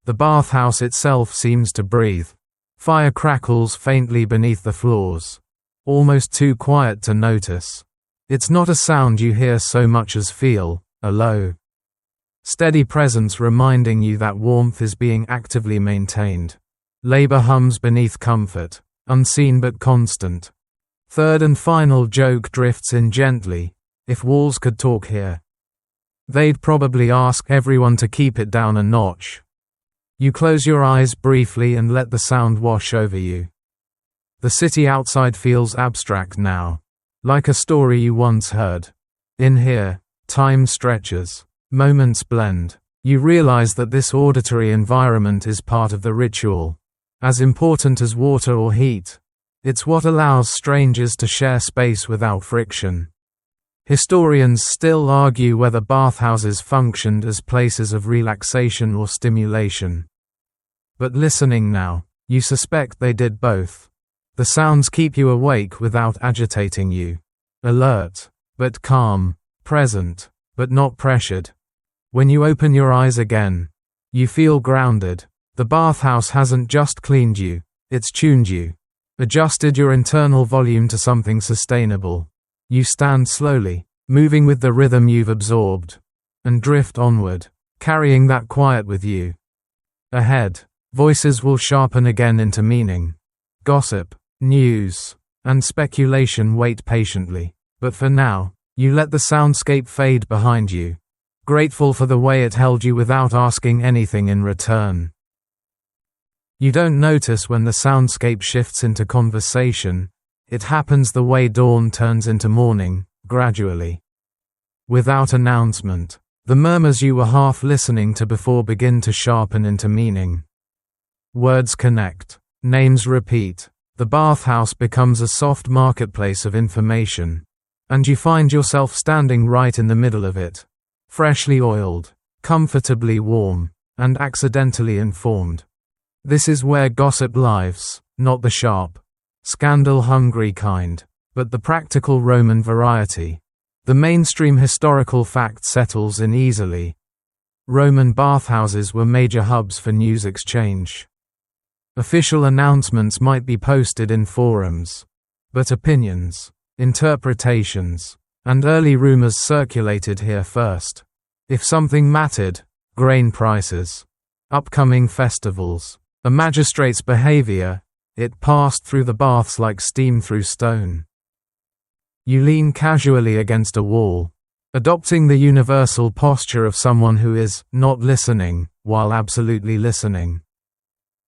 The bathhouse itself seems to breathe. Fire crackles faintly beneath the floors, almost too quiet to notice. It's not a sound you hear so much as feel, a low, steady presence reminding you that warmth is being actively maintained. Labor hums beneath comfort, unseen but constant. Third and final joke drifts in gently. If walls could talk here, They'd probably ask everyone to keep it down a notch. You close your eyes briefly and let the sound wash over you. The city outside feels abstract now, like a story you once heard. In here, time stretches, moments blend. You realize that this auditory environment is part of the ritual. As important as water or heat, it's what allows strangers to share space without friction. Historians still argue whether bathhouses functioned as places of relaxation or stimulation. But listening now, you suspect they did both. The sounds keep you awake without agitating you. Alert, but calm, present, but not pressured. When you open your eyes again, you feel grounded. The bathhouse hasn't just cleaned you, it's tuned you. Adjusted your internal volume to something sustainable. You stand slowly, moving with the rhythm you've absorbed, and drift onward, carrying that quiet with you. Ahead, voices will sharpen again into meaning. Gossip, news, and speculation wait patiently, but for now, you let the soundscape fade behind you, grateful for the way it held you without asking anything in return. You don't notice when the soundscape shifts into conversation. It happens the way dawn turns into morning, gradually. Without announcement, the murmurs you were half listening to before begin to sharpen into meaning. Words connect, names repeat. The bathhouse becomes a soft marketplace of information, and you find yourself standing right in the middle of it, freshly oiled, comfortably warm, and accidentally informed. This is where gossip lives, not the sharp, scandal-hungry kind, but the practical Roman variety. The mainstream historical fact settles in easily. Roman bathhouses were major hubs for news exchange. Official announcements might be posted in forums, but opinions, interpretations, and early rumors circulated here first. If something mattered, grain prices, upcoming festivals, a magistrate's behavior, it passed through the baths like steam through stone. You lean casually against a wall, adopting the universal posture of someone who is not listening while absolutely listening.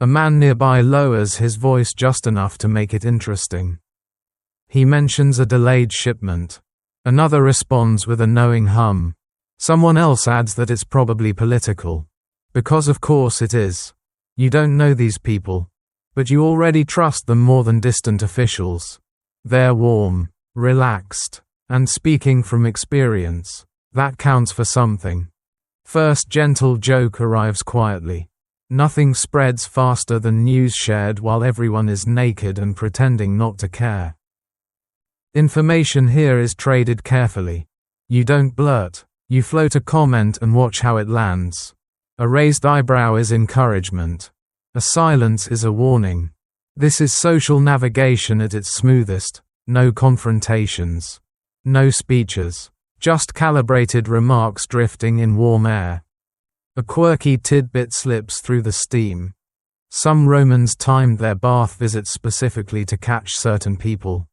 A man nearby lowers his voice just enough to make it interesting. He mentions a delayed shipment. Another responds with a knowing hum. Someone else adds that it's probably political. Because of course it is. You don't know these people, but you already trust them more than distant officials. They're warm, relaxed, and speaking from experience. That counts for something. First gentle joke arrives quietly. Nothing spreads faster than news shared while everyone is naked and pretending not to care. Information here is traded carefully. You don't blurt, you float a comment and watch how it lands. A raised eyebrow is encouragement. A silence is a warning. This is social navigation at its smoothest. No confrontations. No speeches. Just calibrated remarks drifting in warm air. A quirky tidbit slips through the steam. Some Romans timed their bath visits specifically to catch certain people.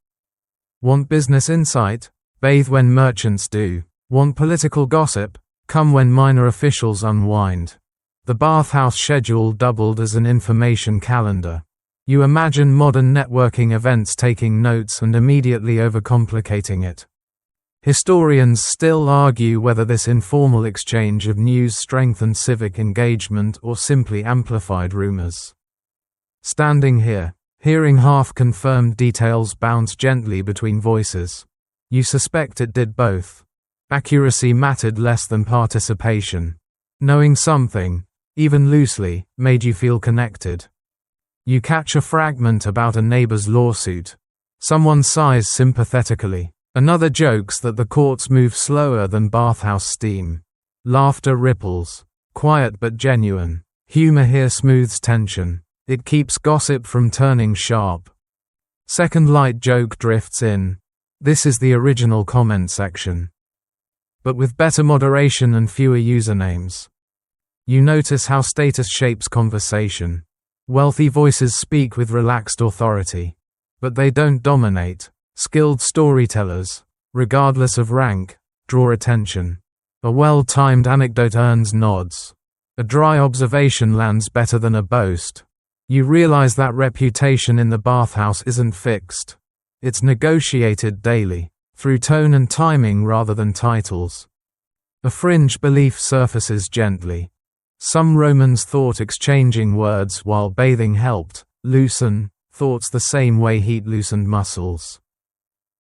Want business insight? Bathe when merchants do. Want political gossip? Come when minor officials unwind. The bathhouse schedule doubled as an information calendar. You imagine modern networking events taking notes and immediately overcomplicating it. Historians still argue whether this informal exchange of news strengthened civic engagement or simply amplified rumors. Standing here, hearing half-confirmed details bounce gently between voices, you suspect it did both. Accuracy mattered less than participation. Knowing something, even loosely, made you feel connected. You catch a fragment about a neighbor's lawsuit. Someone sighs sympathetically. Another jokes that the courts move slower than bathhouse steam. Laughter ripples. Quiet but genuine. Humor here smooths tension. It keeps gossip from turning sharp. Second light joke drifts in. This is the original comment section, but with better moderation and fewer usernames. You notice how status shapes conversation. Wealthy voices speak with relaxed authority, but they don't dominate. Skilled storytellers, regardless of rank, draw attention. A well-timed anecdote earns nods. A dry observation lands better than a boast. You realize that reputation in the bathhouse isn't fixed. It's negotiated daily, through tone and timing rather than titles. A fringe belief surfaces gently. Some Romans thought exchanging words while bathing helped loosen thoughts the same way heat loosened muscles.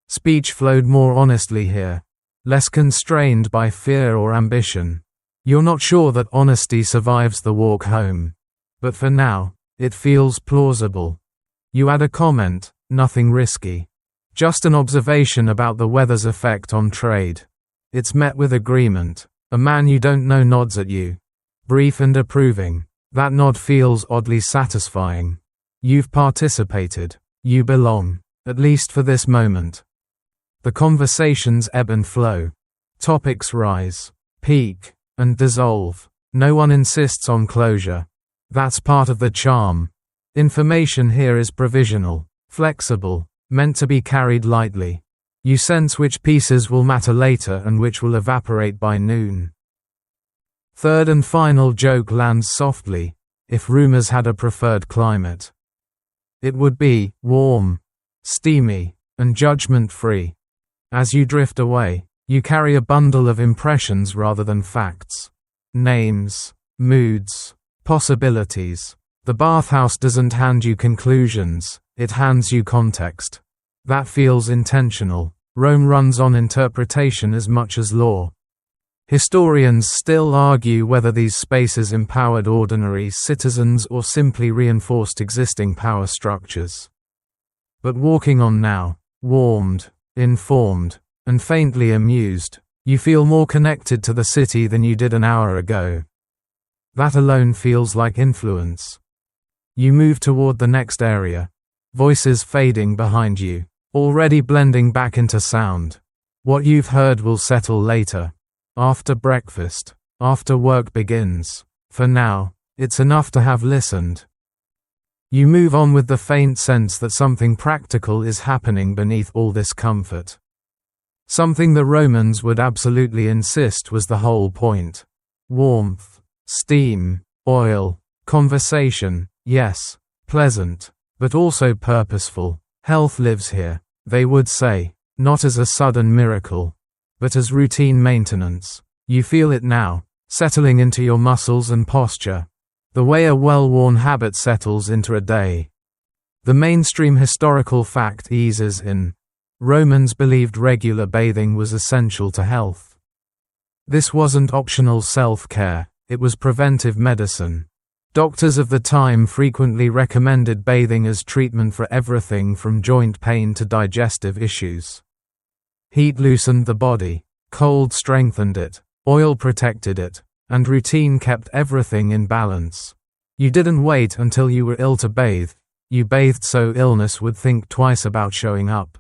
Speech flowed more honestly here, less constrained by fear or ambition. You're not sure that honesty survives the walk home, but for now, it feels plausible. You add a comment, nothing risky. Just an observation about the weather's effect on trade. It's met with agreement. A man you don't know nods at you. Brief and approving. That nod feels oddly satisfying. You've participated. You belong, at least for this moment. The conversations ebb and flow. Topics rise, peak, and dissolve. No one insists on closure. That's part of the charm. Information here is provisional, flexible, meant to be carried lightly. You sense which pieces will matter later and which will evaporate by noon. Third and final joke lands softly. If rumors had a preferred climate, it would be warm, steamy, and judgment-free. As you drift away, you carry a bundle of impressions rather than facts. Names, moods, possibilities. The bathhouse doesn't hand you conclusions, it hands you context. That feels intentional. Rome runs on interpretation as much as law. Historians still argue whether these spaces empowered ordinary citizens or simply reinforced existing power structures. But walking on now, warmed, informed, and faintly amused, you feel more connected to the city than you did an hour ago. That alone feels like influence. You move toward the next area, voices fading behind you, already blending back into sound. What you've heard will settle later. After breakfast, after work begins. For now, it's enough to have listened. You move on with the faint sense that something practical is happening beneath all this comfort. Something the Romans would absolutely insist was the whole point. Warmth, steam, oil, conversation, yes, pleasant, but also purposeful. Health lives here, they would say, not as a sudden miracle, but as routine maintenance. You feel it now, settling into your muscles and posture, the way a well-worn habit settles into a day. The mainstream historical fact eases in. Romans believed regular bathing was essential to health. This wasn't optional self-care, it was preventive medicine. Doctors of the time frequently recommended bathing as treatment for everything from joint pain to digestive issues. Heat loosened the body, cold strengthened it, oil protected it, and routine kept everything in balance. You didn't wait until you were ill to bathe, you bathed so illness would think twice about showing up.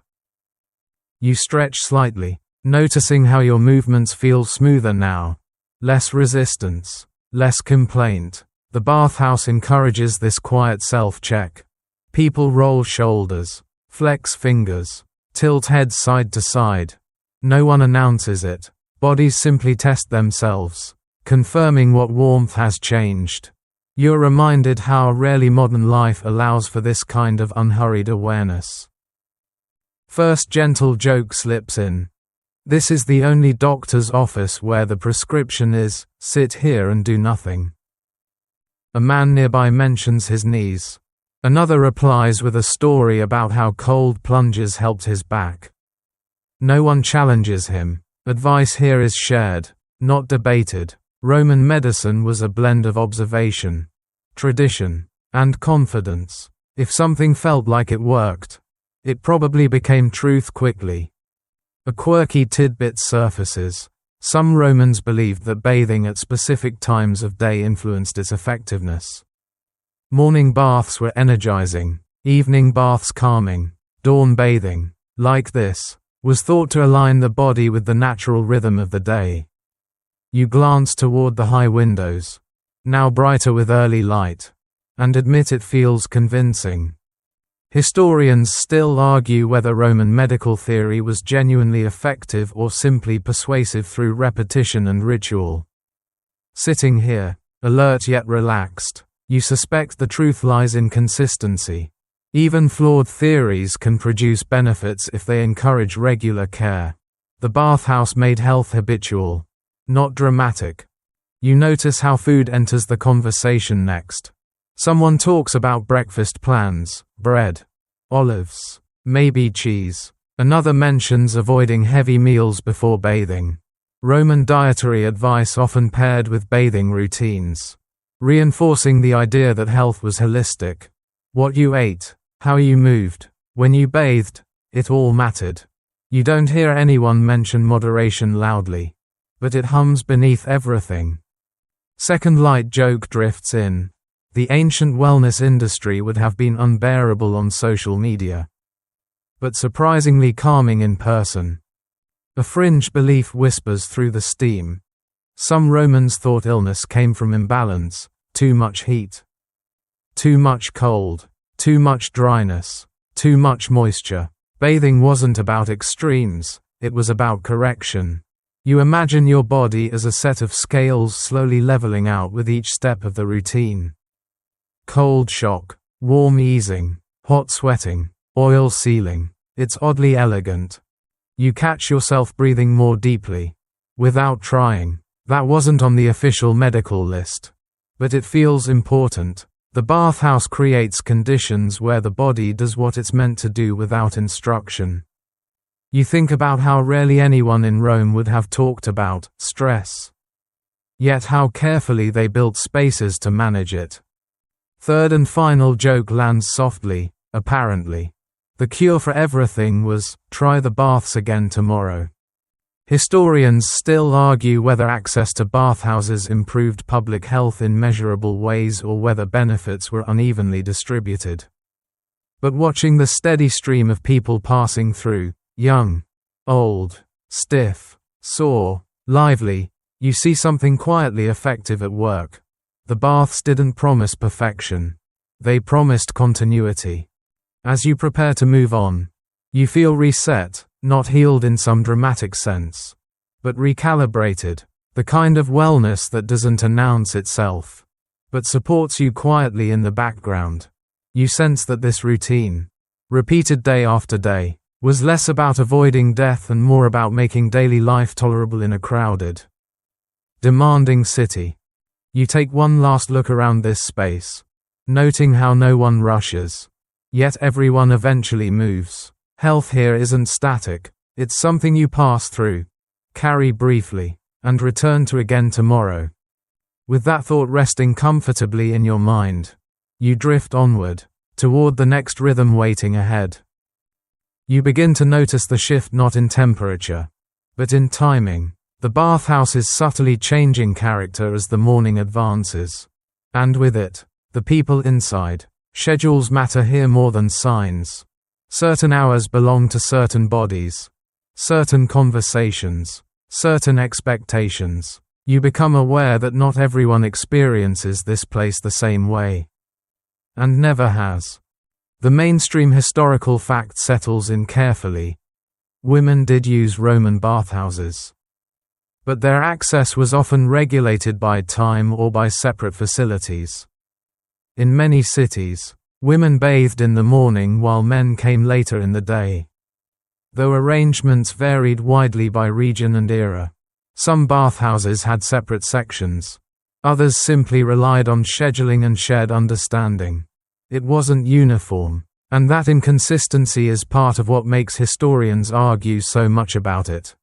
You stretch slightly, noticing how your movements feel smoother now. Less resistance, less complaint. The bathhouse encourages this quiet self-check. People roll shoulders, flex fingers, tilt heads side to side. No one announces it. Bodies simply test themselves, confirming what warmth has changed. You're reminded how rarely modern life allows for this kind of unhurried awareness. First gentle joke slips in. This is the only doctor's office where the prescription is, sit here and do nothing. A man nearby mentions his knees. Another replies with a story about how cold plunges helped his back. No one challenges him. Advice here is shared, not debated. Roman medicine was a blend of observation, tradition, and confidence. If something felt like it worked, it probably became truth quickly. A quirky tidbit surfaces. Some Romans believed that bathing at specific times of day influenced its effectiveness. Morning baths were energizing, evening baths calming, dawn bathing, like this, was thought to align the body with the natural rhythm of the day. You glance toward the high windows, now brighter with early light, and admit it feels convincing. Historians still argue whether Roman medical theory was genuinely effective or simply persuasive through repetition and ritual. Sitting here, alert yet relaxed, you suspect the truth lies in consistency. Even flawed theories can produce benefits if they encourage regular care. The bathhouse made health habitual, not dramatic. You notice how food enters the conversation next. Someone talks about breakfast plans, bread, olives, maybe cheese. Another mentions avoiding heavy meals before bathing. Roman dietary advice often paired with bathing routines, reinforcing the idea that health was holistic. What you ate, how you moved, when you bathed, it all mattered. You don't hear anyone mention moderation loudly, but it hums beneath everything. Second light joke drifts in. The ancient wellness industry would have been unbearable on social media, but surprisingly calming in person. A fringe belief whispers through the steam. Some Romans thought illness came from imbalance, too much heat, too much cold, too much dryness, too much moisture. Bathing wasn't about extremes, it was about correction. You imagine your body as a set of scales slowly leveling out with each step of the routine. Cold shock, warm easing, hot sweating, oil sealing. It's oddly elegant. You catch yourself breathing more deeply, without trying. That wasn't on the official medical list, but it feels important. The bathhouse creates conditions where the body does what it's meant to do without instruction. You think about how rarely anyone in Rome would have talked about stress, yet how carefully they built spaces to manage it. Third and final joke lands softly, apparently. The cure for everything was, try the baths again tomorrow. Historians still argue whether access to bathhouses improved public health in measurable ways or whether benefits were unevenly distributed. But watching the steady stream of people passing through, young, old, stiff, sore, lively, you see something quietly effective at work. The baths didn't promise perfection. They promised continuity. As you prepare to move on, you feel reset, not healed in some dramatic sense, but recalibrated, the kind of wellness that doesn't announce itself, but supports you quietly in the background. You sense that this routine, repeated day after day, was less about avoiding death and more about making daily life tolerable in a crowded, demanding city. You take one last look around this space, noting how no one rushes, yet everyone eventually moves. Health here isn't static, it's something you pass through, carry briefly, and return to again tomorrow. With that thought resting comfortably in your mind, you drift onward, toward the next rhythm waiting ahead. You begin to notice the shift not in temperature, but in timing. The bathhouse is subtly changing character as the morning advances. And with it, the people inside. Schedules matter here more than signs. Certain hours belong to certain bodies, certain conversations, certain expectations. You become aware that not everyone experiences this place the same way. And never has. The mainstream historical fact settles in carefully. Women did use Roman bathhouses, but their access was often regulated by time or by separate facilities. In many cities, women bathed in the morning while men came later in the day. Though arrangements varied widely by region and era. Some bathhouses had separate sections. Others simply relied on scheduling and shared understanding. It wasn't uniform, and that inconsistency is part of what makes historians argue so much about it.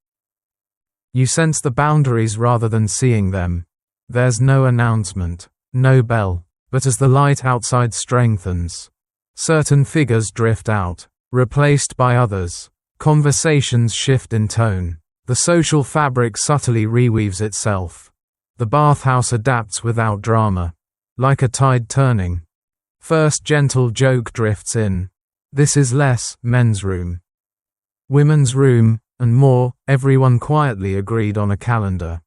You sense the boundaries rather than seeing them. There's no announcement, no bell, but as the light outside strengthens, certain figures drift out, replaced by others. Conversations shift in tone. The social fabric subtly reweaves itself. The bathhouse adapts without drama, like a tide turning. First gentle joke drifts in. This is less men's room, women's room, and more. Everyone quietly agreed on a calendar.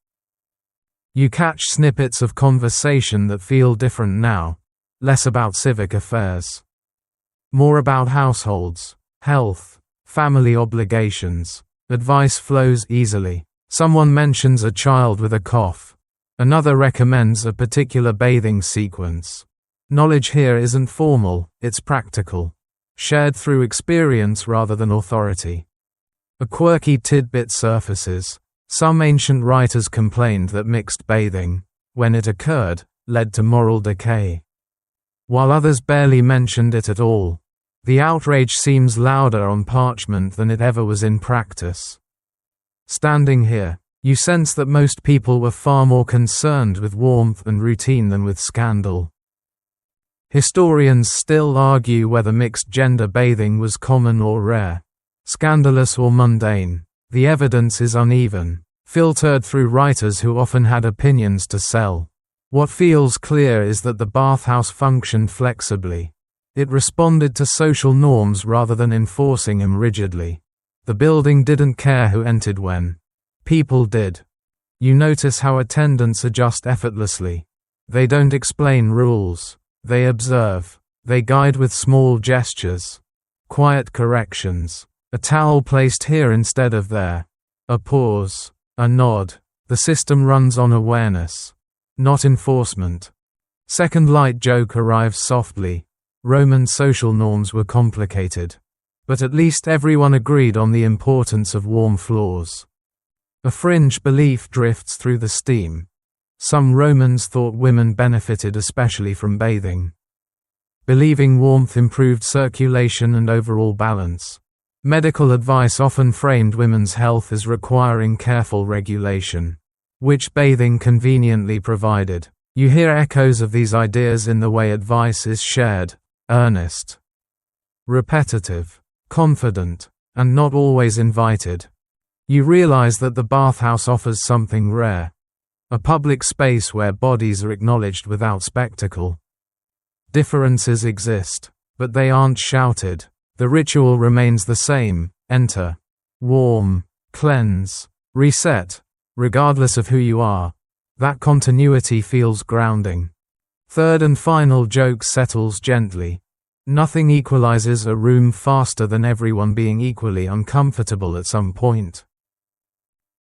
You catch snippets of conversation that feel different now, less about civic affairs, More about households, health, family obligations. Advice flows easily. Someone mentions a child with a cough. Another recommends a particular bathing sequence. Knowledge here isn't formal, it's practical. Shared through experience rather than authority. A quirky tidbit surfaces. Some ancient writers complained that mixed bathing, when it occurred, led to moral decay. While others barely mentioned it at all. The outrage seems louder on parchment than it ever was in practice. Standing here, you sense that most people were far more concerned with warmth and routine than with scandal. Historians still argue whether mixed-gender bathing was common or rare, scandalous or mundane. The evidence is uneven, filtered through writers who often had opinions to sell. What feels clear is that the bathhouse functioned flexibly. It responded to social norms rather than enforcing them rigidly. The building didn't care who entered when. People did. You notice how attendants adjust effortlessly. They don't explain rules. They observe. They guide with small gestures. Quiet corrections. A towel placed here instead of there. A pause. A nod. The system runs on awareness, not enforcement. Second light joke arrives softly. Roman social norms were complicated. But at least everyone agreed on the importance of warm floors. A fringe belief drifts through the steam. Some Romans thought women benefited especially from bathing, believing warmth improved circulation and overall balance. Medical advice often framed women's health as requiring careful regulation, which bathing conveniently provided. You hear echoes of these ideas in the way advice is shared, earnest, repetitive, confident, and not always invited. You realize that the bathhouse offers something rare. A public space where bodies are acknowledged without spectacle. Differences exist, but they aren't shouted. The ritual remains the same: enter, warm, cleanse, reset, regardless of who you are. That continuity feels grounding. Third and final joke settles gently. Nothing equalizes a room faster than everyone being equally uncomfortable at some point.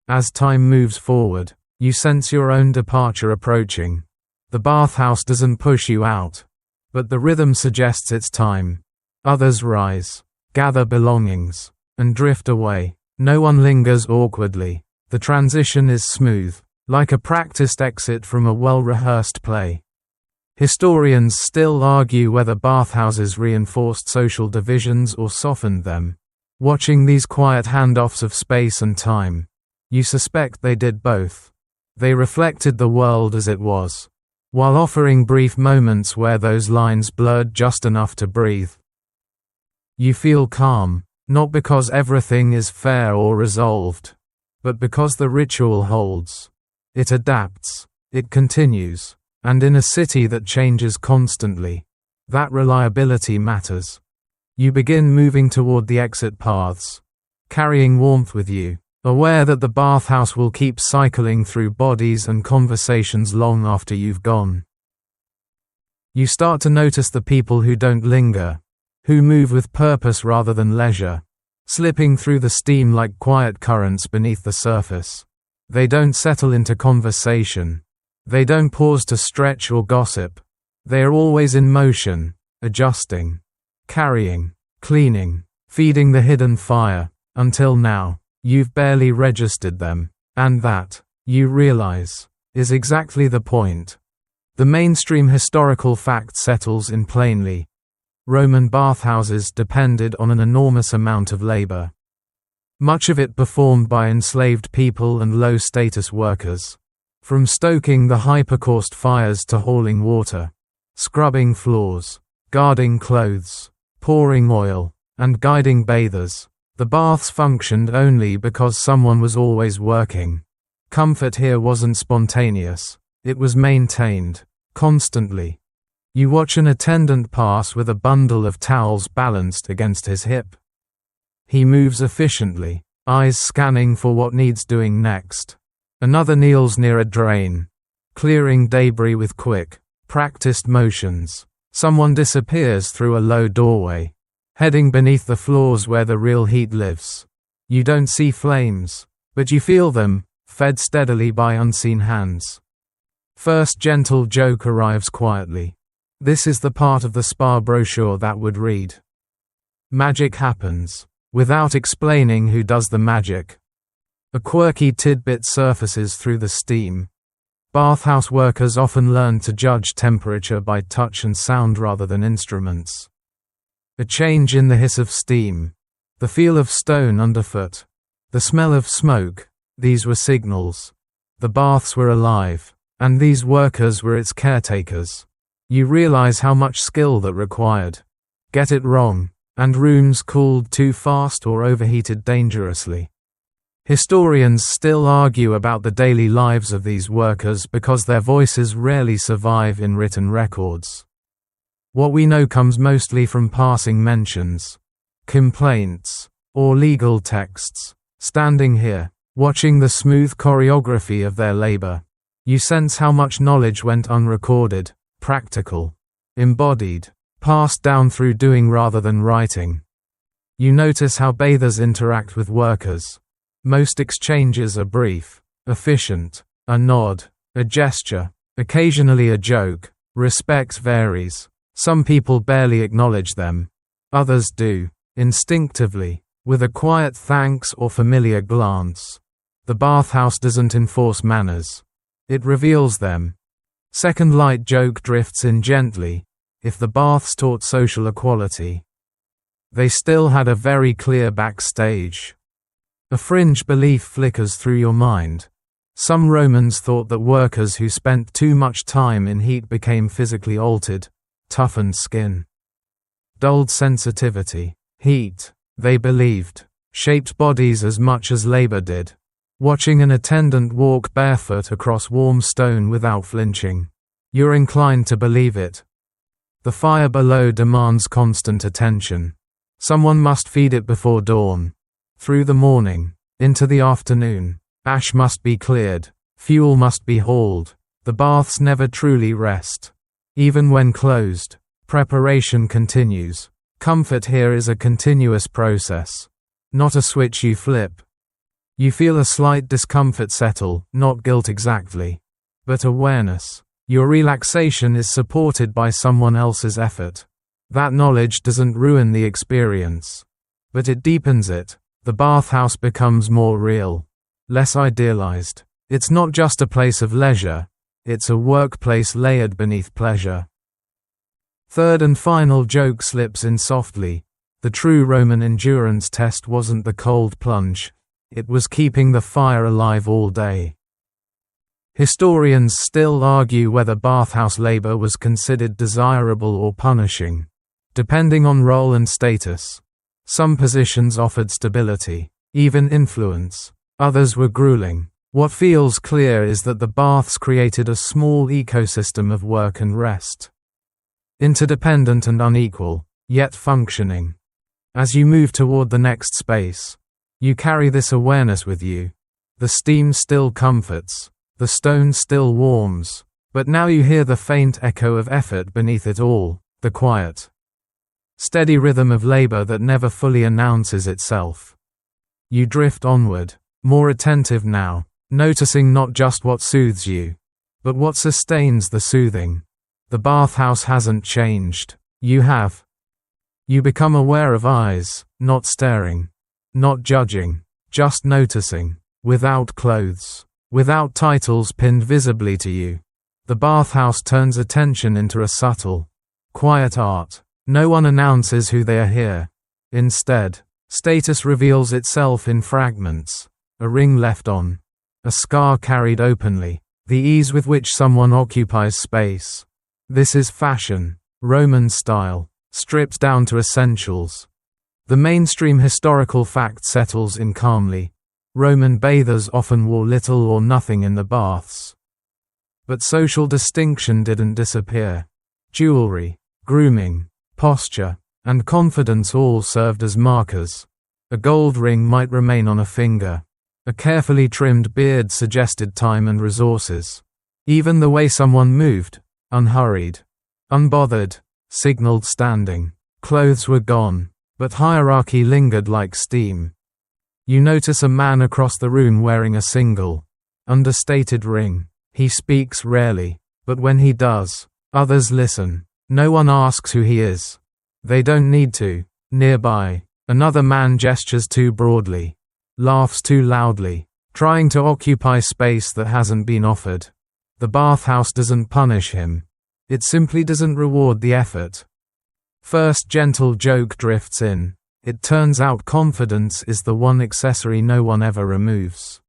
As time moves forward, you sense your own departure approaching. The bathhouse doesn't push you out, but the rhythm suggests it's time. Others rise, gather belongings, and drift away. No one lingers awkwardly. The transition is smooth, like a practiced exit from a well-rehearsed play. Historians still argue whether bathhouses reinforced social divisions or softened them. Watching these quiet handoffs of space and time, you suspect they did both. They reflected the world as it was, while offering brief moments where those lines blurred just enough to breathe. You feel calm, not because everything is fair or resolved, but because the ritual holds. It adapts, it continues, and in a city that changes constantly, that reliability matters. You begin moving toward the exit paths, carrying warmth with you, aware that the bathhouse will keep cycling through bodies and conversations long after you've gone. You start to notice the people who don't linger, who move with purpose rather than leisure, slipping through the steam like quiet currents beneath the surface. They don't settle into conversation. They don't pause to stretch or gossip. They are always in motion, adjusting, carrying, cleaning, feeding the hidden fire. Until now, you've barely registered them, and that, you realize, is exactly the point. The mainstream historical fact settles in plainly. Roman bathhouses depended on an enormous amount of labor. Much of it performed by enslaved people and low-status workers. From stoking the hypercaust fires to hauling water, scrubbing floors, guarding clothes, pouring oil, and guiding bathers, the baths functioned only because someone was always working. Comfort here wasn't spontaneous, it was maintained, constantly. You watch an attendant pass with a bundle of towels balanced against his hip. He moves efficiently, eyes scanning for what needs doing next. Another kneels near a drain, clearing debris with quick, practiced motions. Someone disappears through a low doorway, heading beneath the floors where the real heat lives. You don't see flames, but you feel them, fed steadily by unseen hands. First gentle joke arrives quietly. This is the part of the spa brochure that would read: magic happens, without explaining who does the magic. A quirky tidbit surfaces through the steam. Bathhouse workers often learn to judge temperature by touch and sound rather than instruments. A change in the hiss of steam, the feel of stone underfoot, the smell of smoke, these were signals. The baths were alive, and these workers were its caretakers. You realize how much skill that required. Get it wrong, and rooms cooled too fast or overheated dangerously. Historians still argue about the daily lives of these workers because their voices rarely survive in written records. What we know comes mostly from passing mentions, complaints, or legal texts. Standing here, watching the smooth choreography of their labor, you sense how much knowledge went unrecorded, practical, embodied, passed down through doing rather than writing. You notice how bathers interact with workers. Most exchanges are brief, efficient, a nod, a gesture, occasionally a joke. Respect varies. Some people barely acknowledge them. Others do, instinctively, with a quiet thanks or familiar glance. The bathhouse doesn't enforce manners. It reveals them. Second light joke drifts in gently. If the baths taught social equality, they still had a very clear backstage. A fringe belief flickers through your mind. Some Romans thought that workers who spent too much time in heat became physically altered, toughened skin, dulled sensitivity. Heat, they believed, shaped bodies as much as labor did. Watching an attendant walk barefoot across warm stone without flinching, you're inclined to believe it. The fire below demands constant attention. Someone must feed it before dawn. Through the morning, into the afternoon, ash must be cleared, fuel must be hauled. The baths never truly rest. Even when closed, preparation continues. Comfort here is a continuous process, not a switch you flip. You feel a slight discomfort settle, not guilt exactly, but awareness. Your relaxation is supported by someone else's effort. That knowledge doesn't ruin the experience, but it deepens it. The bathhouse becomes more real, less idealized. It's not just a place of leisure, it's a workplace layered beneath pleasure. Third and final joke slips in softly. The true Roman endurance test wasn't the cold plunge, it was keeping the fire alive all day. Historians still argue whether bathhouse labor was considered desirable or punishing, depending on role and status. Some positions offered stability, even influence. Others were grueling. What feels clear is that the baths created a small ecosystem of work and rest. Interdependent and unequal, yet functioning. As you move toward the next space, you carry this awareness with you. The steam still comforts, the stone still warms, but now you hear the faint echo of effort beneath it all, the quiet, steady rhythm of labor that never fully announces itself. You drift onward, more attentive now, noticing not just what soothes you, but what sustains the soothing. The bathhouse hasn't changed. You have. You become aware of eyes, not staring, not judging, just noticing, without clothes, without titles pinned visibly to you. The bathhouse turns attention into a subtle, quiet art. No one announces who they are here. Instead, status reveals itself in fragments. A ring left on, a scar carried openly, the ease with which someone occupies space. This is fashion, Roman style, stripped down to essentials. The mainstream historical fact settles in calmly. Roman bathers often wore little or nothing in the baths. But social distinction didn't disappear. Jewelry, grooming, posture, and confidence all served as markers. A gold ring might remain on a finger. A carefully trimmed beard suggested time and resources. Even the way someone moved, unhurried, unbothered, signaled standing. Clothes were gone, but hierarchy lingered like steam. You notice a man across the room wearing a single, understated ring. He speaks rarely, but when he does, others listen. No one asks who he is. They don't need to. Nearby, another man gestures too broadly, laughs too loudly, trying to occupy space that hasn't been offered. The bathhouse doesn't punish him. It simply doesn't reward the effort. First gentle joke drifts in. It turns out confidence is the one accessory no one ever removes.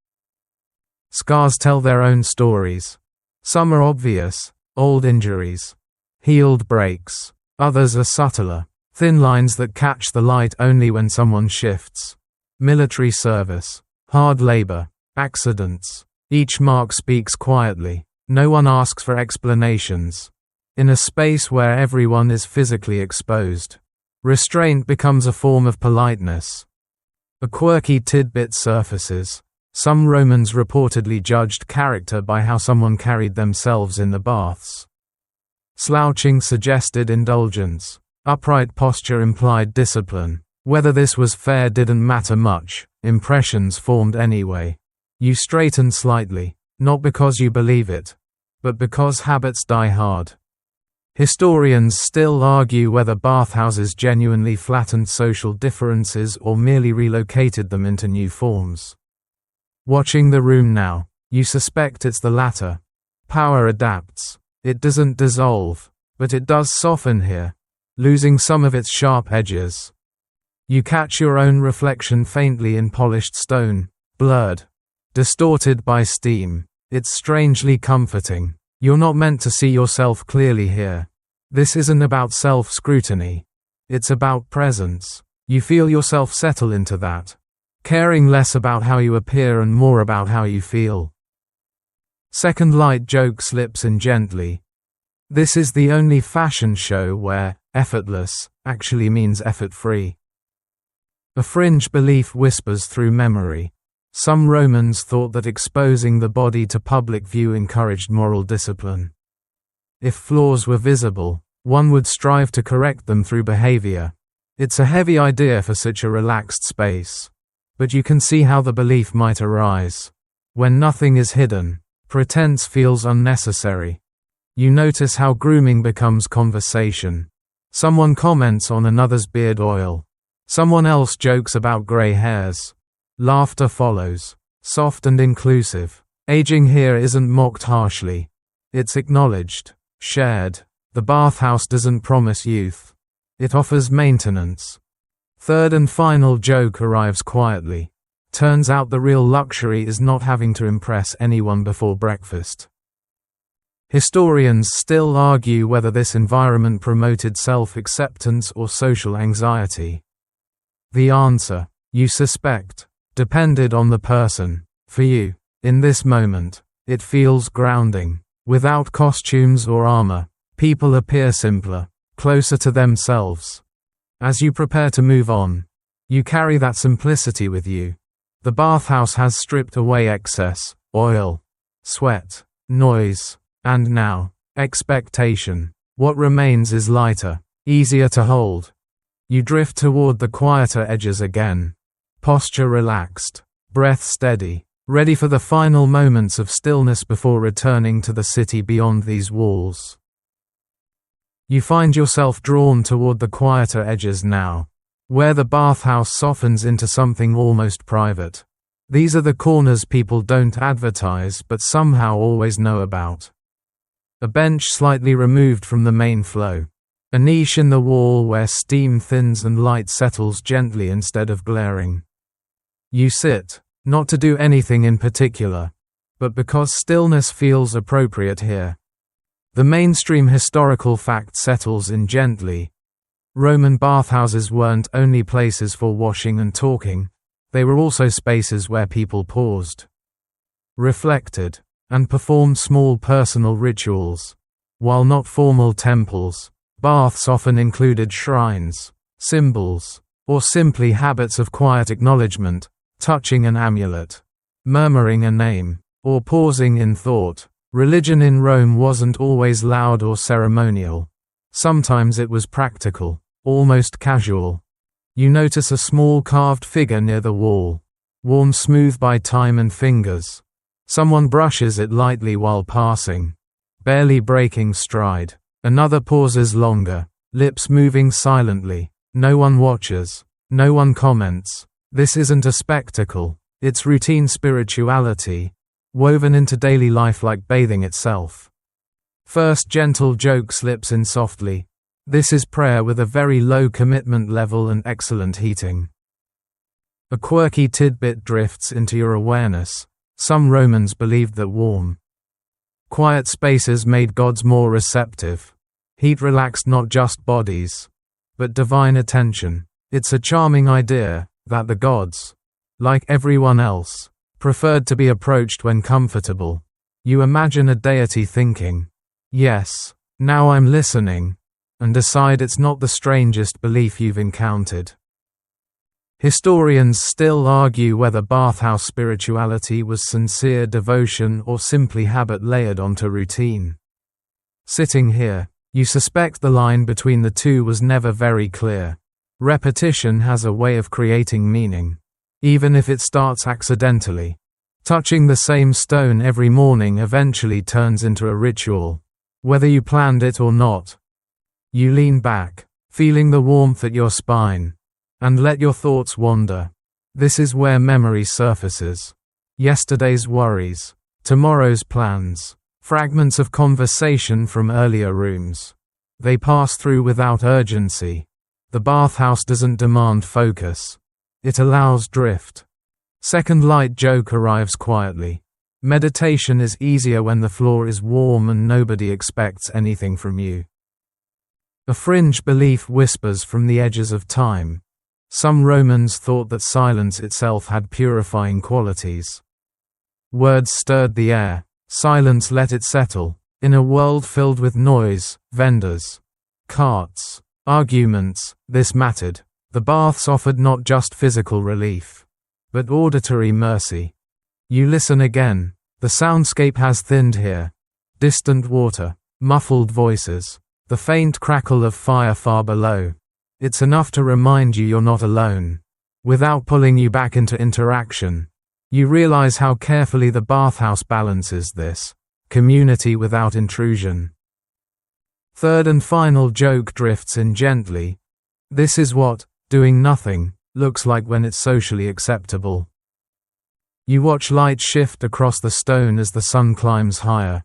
Scars tell their own stories. Some are obvious, old injuries, healed breaks. Others are subtler, thin lines that catch the light only when someone shifts. Military service, hard labor, accidents. Each mark speaks quietly. No one asks for explanations. In a space where everyone is physically exposed, restraint becomes a form of politeness. A quirky tidbit surfaces. Some Romans reportedly judged character by how someone carried themselves in the baths. Slouching suggested indulgence. Upright posture implied discipline. Whether this was fair didn't matter much. Impressions formed anyway. You straighten slightly, not because you believe it, but because habits die hard. Historians still argue whether bathhouses genuinely flattened social differences or merely relocated them into new forms. Watching the room now, you suspect it's the latter. Power adapts. It doesn't dissolve, but it does soften here, losing some of its sharp edges. You catch your own reflection faintly in polished stone, blurred, distorted by steam. It's strangely comforting. You're not meant to see yourself clearly here. This isn't about self-scrutiny. It's about presence. You feel yourself settle into that, caring less about how you appear and more about how you feel. Second light joke slips in gently. This is the only fashion show where effortless actually means effort-free. A fringe belief whispers through memory. Some Romans thought that exposing the body to public view encouraged moral discipline. If flaws were visible, one would strive to correct them through behavior. It's a heavy idea for such a relaxed space. But you can see how the belief might arise. When nothing is hidden, pretense feels unnecessary. You notice how grooming becomes conversation. Someone comments on another's beard oil. Someone else jokes about gray hairs. Laughter follows, soft and inclusive. Aging here isn't mocked harshly. It's acknowledged, shared. The bathhouse doesn't promise youth. It offers maintenance. Third and final joke arrives quietly. Turns out the real luxury is not having to impress anyone before breakfast. Historians still argue whether this environment promoted self-acceptance or social anxiety. The answer, you suspect, depended on the person. For you, in this moment, it feels grounding. Without costumes or armor, people appear simpler, closer to themselves. As you prepare to move on, you carry that simplicity with you. The bathhouse has stripped away excess, oil, sweat, noise, and now, expectation. What remains is lighter, easier to hold. You drift toward the quieter edges again. Posture relaxed, breath steady, ready for the final moments of stillness before returning to the city beyond these walls. You find yourself drawn toward the quieter edges now, where the bathhouse softens into something almost private. These are the corners people don't advertise but somehow always know about. A bench slightly removed from the main flow. A niche in the wall where steam thins and light settles gently instead of glaring. You sit, not to do anything in particular, but because stillness feels appropriate here. The mainstream historical fact settles in gently. Roman bathhouses weren't only places for washing and talking, they were also spaces where people paused, reflected, and performed small personal rituals. While not formal temples, baths often included shrines, symbols, or simply habits of quiet acknowledgement, touching an amulet, murmuring a name, or pausing in thought. Religion in Rome wasn't always loud or ceremonial. Sometimes it was practical, almost casual. You notice a small carved figure near the wall, worn smooth by time and fingers. Someone brushes it lightly while passing, barely breaking stride. Another pauses longer, lips moving silently. No one watches. No one comments. This isn't a spectacle. It's routine spirituality, woven into daily life like bathing itself. First gentle joke slips in softly. This is prayer with a very low commitment level and excellent heating. A quirky tidbit drifts into your awareness. Some Romans believed that warm, quiet spaces made gods more receptive. Heat relaxed not just bodies, but divine attention. It's a charming idea that the gods, like everyone else, preferred to be approached when comfortable. You imagine a deity thinking, "Yes, now I'm listening," and decide it's not the strangest belief you've encountered. Historians still argue whether bathhouse spirituality was sincere devotion or simply habit layered onto routine. Sitting here, you suspect the line between the two was never very clear. Repetition has a way of creating meaning, even if it starts accidentally. Touching the same stone every morning eventually turns into a ritual, whether you planned it or not. You lean back, feeling the warmth at your spine, and let your thoughts wander. This is where memory surfaces. Yesterday's worries, tomorrow's plans, fragments of conversation from earlier rooms. They pass through without urgency. The bathhouse doesn't demand focus. It allows drift. Second light joke arrives quietly. Meditation is easier when the floor is warm and nobody expects anything from you. A fringe belief whispers from the edges of time. Some Romans thought that silence itself had purifying qualities. Words stirred the air. Silence let it settle. In a world filled with noise, vendors, carts, arguments, this mattered. The baths offered not just physical relief, but auditory mercy. You listen again. The soundscape has thinned here. Distant water, muffled voices, the faint crackle of fire far below. It's enough to remind you you're not alone. Without pulling you back into interaction, you realize how carefully the bathhouse balances this. Community without intrusion. Third and final joke drifts in gently. This is what doing nothing looks like when it's socially acceptable. You watch light shift across the stone as the sun climbs higher.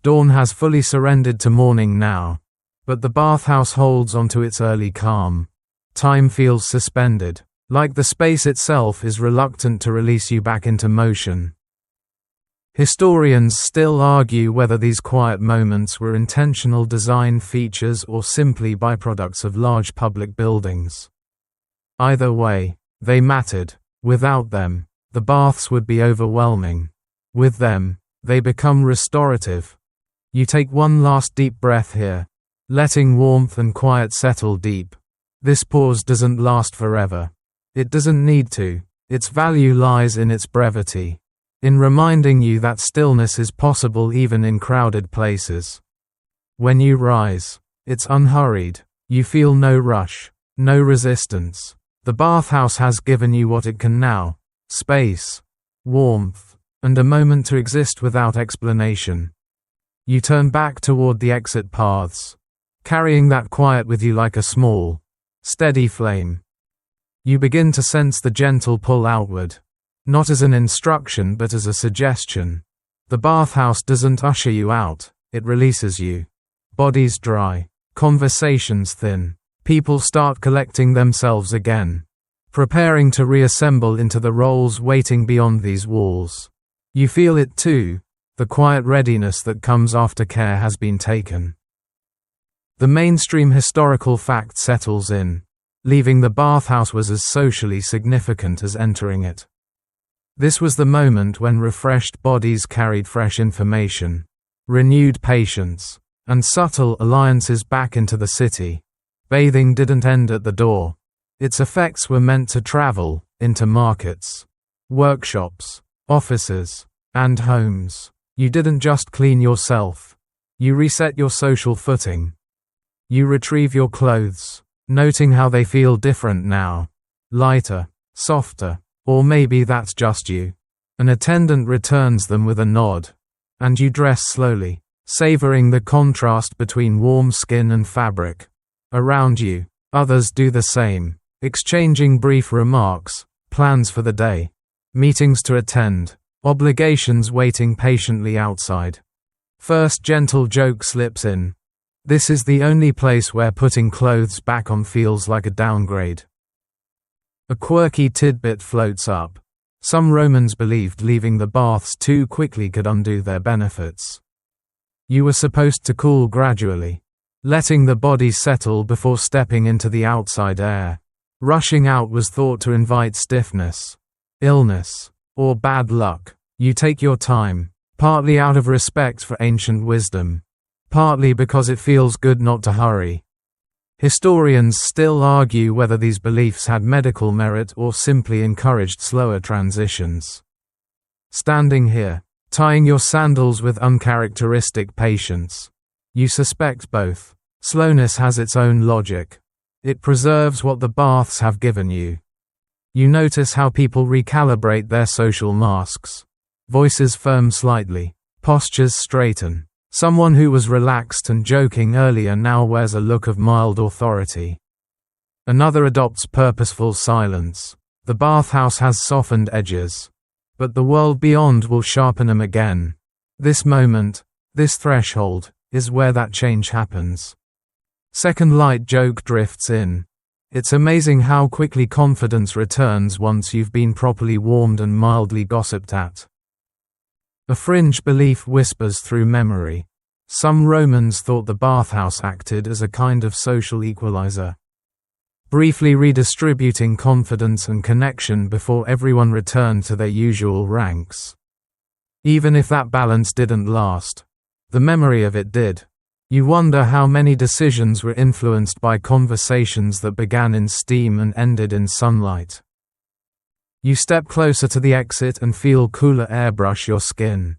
Dawn has fully surrendered to morning now, but the bathhouse holds onto its early calm. Time feels suspended, like the space itself is reluctant to release you back into motion. Historians still argue whether these quiet moments were intentional design features or simply byproducts of large public buildings. Either way, they mattered. Without them, the baths would be overwhelming. With them, they become restorative. You take one last deep breath here, letting warmth and quiet settle deep. This pause doesn't last forever. It doesn't need to. Its value lies in its brevity, in reminding you that stillness is possible even in crowded places. When you rise, it's unhurried. You feel no rush, no resistance. The bathhouse has given you what it can now: space, warmth, and a moment to exist without explanation. You turn back toward the exit paths, carrying that quiet with you like a small, steady flame. You begin to sense the gentle pull outward, not as an instruction but as a suggestion. The bathhouse doesn't usher you out, it releases you. Bodies dry, conversations thin. People start collecting themselves again, preparing to reassemble into the roles waiting beyond these walls. You feel it too, the quiet readiness that comes after care has been taken. The mainstream historical fact settles in. Leaving the bathhouse was as socially significant as entering it. This was the moment when refreshed bodies carried fresh information, renewed patience, and subtle alliances back into the city. Bathing didn't end at the door. Its effects were meant to travel into markets, workshops, offices, and homes. You didn't just clean yourself. You reset your social footing. You retrieve your clothes, noting how they feel different now. Lighter, softer, or maybe that's just you. An attendant returns them with a nod, and you dress slowly, savoring the contrast between warm skin and fabric. Around you, others do the same, exchanging brief remarks, plans for the day, meetings to attend, obligations waiting patiently outside. First gentle joke slips in. This is the only place where putting clothes back on feels like a downgrade. A quirky tidbit floats up. Some Romans believed leaving the baths too quickly could undo their benefits. You were supposed to cool gradually, letting the body settle before stepping into the outside air. Rushing out was thought to invite stiffness, illness, or bad luck. You take your time, partly out of respect for ancient wisdom, partly because it feels good not to hurry. Historians still argue whether these beliefs had medical merit or simply encouraged slower transitions. Standing here, tying your sandals with uncharacteristic patience, you suspect both. Slowness has its own logic. It preserves what the baths have given you. You notice how people recalibrate their social masks. Voices firm slightly, postures straighten. Someone who was relaxed and joking earlier now wears a look of mild authority. Another adopts purposeful silence. The bathhouse has softened edges, but the world beyond will sharpen them again. This moment, this threshold, is where that change happens. Second light joke drifts in. It's amazing how quickly confidence returns once you've been properly warmed and mildly gossiped at. A fringe belief whispers through memory. Some Romans thought the bathhouse acted as a kind of social equalizer, briefly redistributing confidence and connection before everyone returned to their usual ranks. Even if that balance didn't last, the memory of it did. You wonder how many decisions were influenced by conversations that began in steam and ended in sunlight. You step closer to the exit and feel cooler air brush your skin.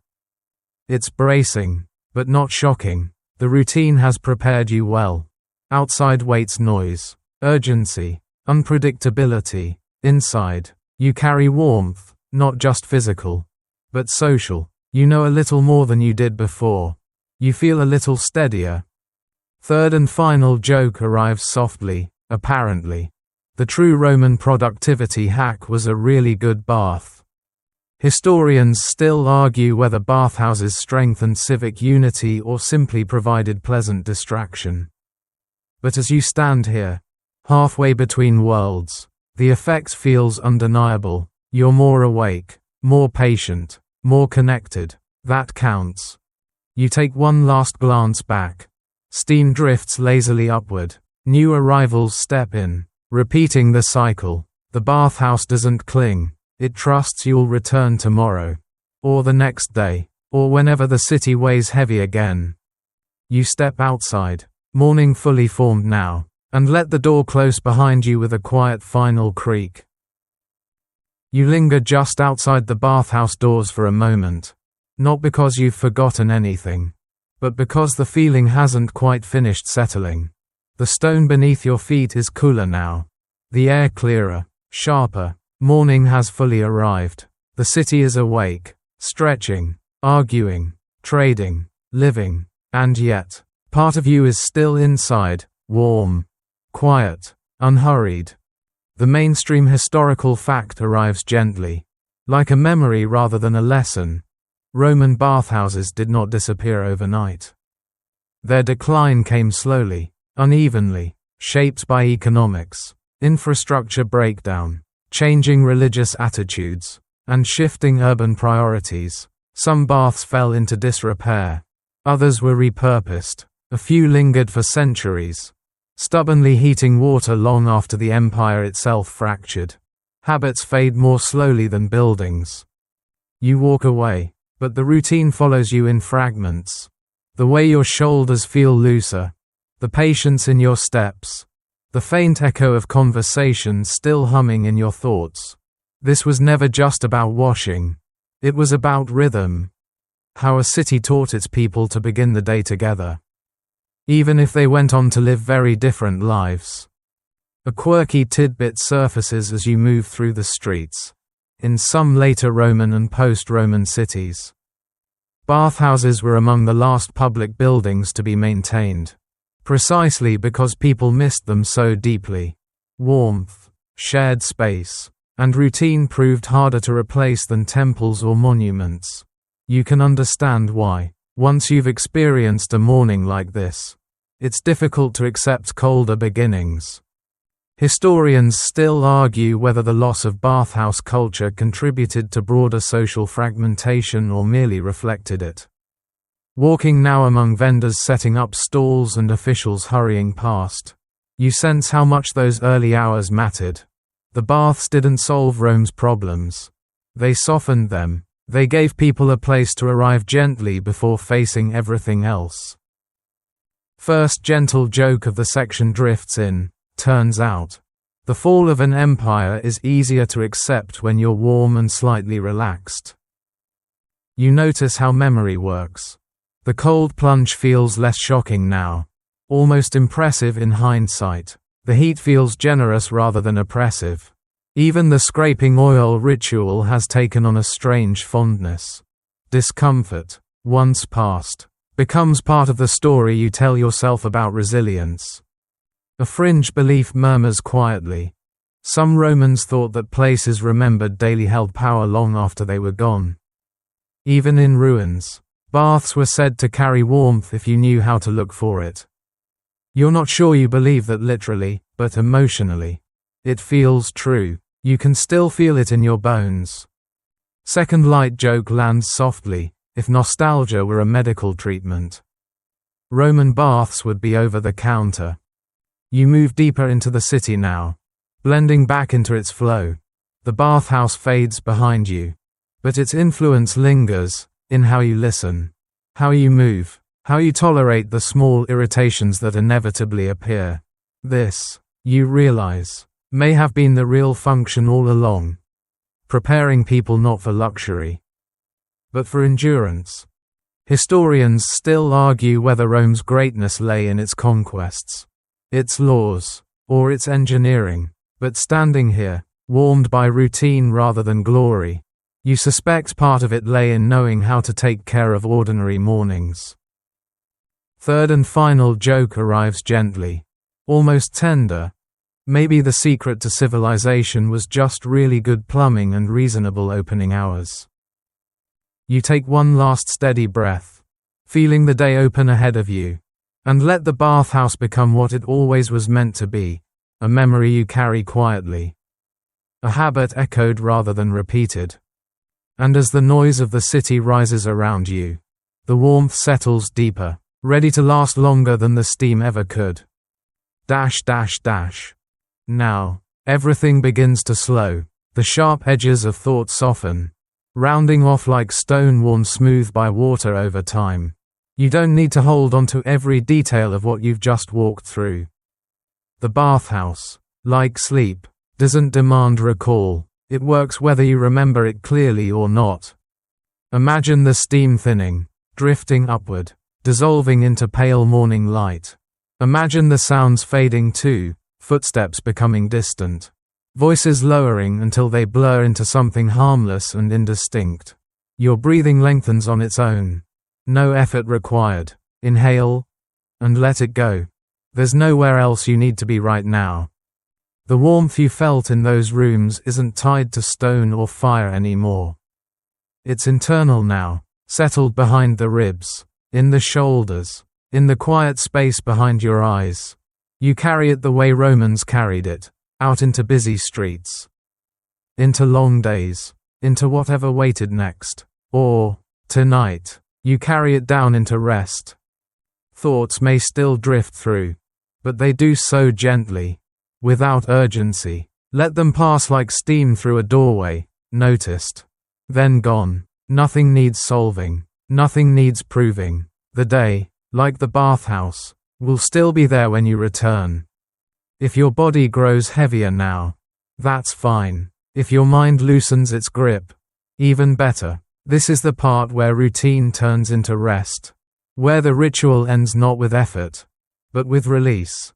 It's bracing, but not shocking. The routine has prepared you well. Outside waits noise, urgency, unpredictability. Inside, you carry warmth, not just physical, but social. You know a little more than you did before. You feel a little steadier. Third and final joke arrives softly, apparently. The true Roman productivity hack was a really good bath. Historians still argue whether bathhouses strengthened civic unity or simply provided pleasant distraction. But as you stand here, halfway between worlds, the effect feels undeniable. You're more awake, more patient, more connected. That counts. You take one last glance back. Steam drifts lazily upward. New arrivals step in, repeating the cycle. The bathhouse doesn't cling. It trusts you'll return tomorrow, or the next day, or whenever the city weighs heavy again. You step outside, morning fully formed now, and let the door close behind you with a quiet final creak. You linger just outside the bathhouse doors for a moment, not because you've forgotten anything, but because the feeling hasn't quite finished settling. The stone beneath your feet is cooler now, the air clearer, sharper. Morning has fully arrived. The city is awake, stretching, arguing, trading, living, and yet, part of you is still inside, warm, quiet, unhurried. The mainstream historical fact arrives gently, like a memory rather than a lesson. Roman bathhouses did not disappear overnight. Their decline came slowly, unevenly, shaped by economics, infrastructure breakdown, changing religious attitudes, and shifting urban priorities. Some baths fell into disrepair. Others were repurposed. A few lingered for centuries, stubbornly heating water long after the empire itself fractured. Habits fade more slowly than buildings. You walk away, but the routine follows you in fragments. The way your shoulders feel looser, the patience in your steps, the faint echo of conversation still humming in your thoughts. This was never just about washing. It was about rhythm. How a city taught its people to begin the day together, even if they went on to live very different lives. A quirky tidbit surfaces as you move through the streets. In some later Roman and post-Roman cities, bathhouses were among the last public buildings to be maintained, precisely because people missed them so deeply. Warmth, shared space, and routine proved harder to replace than temples or monuments. You can understand why. Once you've experienced a morning like this, it's difficult to accept colder beginnings. Historians still argue whether the loss of bathhouse culture contributed to broader social fragmentation or merely reflected it. Walking now among vendors setting up stalls and officials hurrying past, you sense how much those early hours mattered. The baths didn't solve Rome's problems. They softened them. They gave people a place to arrive gently before facing everything else. First gentle joke of the section drifts in. Turns out, the fall of an empire is easier to accept when you're warm and slightly relaxed. You notice how memory works. The cold plunge feels less shocking now, almost impressive in hindsight. The heat feels generous rather than oppressive. Even the scraping oil ritual has taken on a strange fondness. Discomfort, once past, becomes part of the story you tell yourself about resilience. A fringe belief murmurs quietly. Some Romans thought that places remembered daily held power long after they were gone. Even in ruins, baths were said to carry warmth if you knew how to look for it. You're not sure you believe that literally, but emotionally. It feels true. You can still feel it in your bones. Second light joke lands softly. If nostalgia were a medical treatment, Roman baths would be over the counter. You move deeper into the city now, blending back into its flow. The bathhouse fades behind you, but its influence lingers in how you listen, how you move, how you tolerate the small irritations that inevitably appear. This, you realize, may have been the real function all along, preparing people not for luxury, but for endurance. Historians still argue whether Rome's greatness lay in its conquests, its laws, or its engineering, but standing here, warmed by routine rather than glory, you suspect part of it lay in knowing how to take care of ordinary mornings. Third and final joke arrives gently, almost tender. Maybe the secret to civilization was just really good plumbing and reasonable opening hours. You take one last steady breath, feeling the day open ahead of you, and let the bathhouse become what it always was meant to be, a memory you carry quietly. A habit echoed rather than repeated. And as the noise of the city rises around you, the warmth settles deeper, ready to last longer than the steam ever could. Dash dash dash. Now, everything begins to slow. The sharp edges of thought soften, rounding off like stone worn smooth by water over time. You don't need to hold on to every detail of what you've just walked through. The bathhouse, like sleep, doesn't demand recall. It works whether you remember it clearly or not. Imagine the steam thinning, drifting upward, dissolving into pale morning light. Imagine the sounds fading too, footsteps becoming distant, voices lowering until they blur into something harmless and indistinct. Your breathing lengthens on its own. No effort required. Inhale, and let it go. There's nowhere else you need to be right now. The warmth you felt in those rooms isn't tied to stone or fire anymore. It's internal now, settled behind the ribs, in the shoulders, in the quiet space behind your eyes. You carry it the way Romans carried it, out into busy streets, into long days, into whatever waited next, or, tonight, you carry it down into rest. Thoughts may still drift through, but they do so gently, without urgency. Let them pass like steam through a doorway, noticed, then gone. Nothing needs solving, nothing needs proving. The day, like the bathhouse, will still be there when you return. If your body grows heavier now, that's fine. If your mind loosens its grip, even better. This is the part where routine turns into rest, where the ritual ends not with effort, but with release.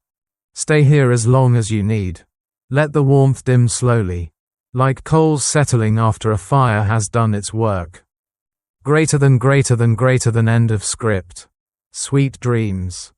Stay here as long as you need. Let the warmth dim slowly, like coals settling after a fire has done its work. Greater than end of script. Sweet dreams.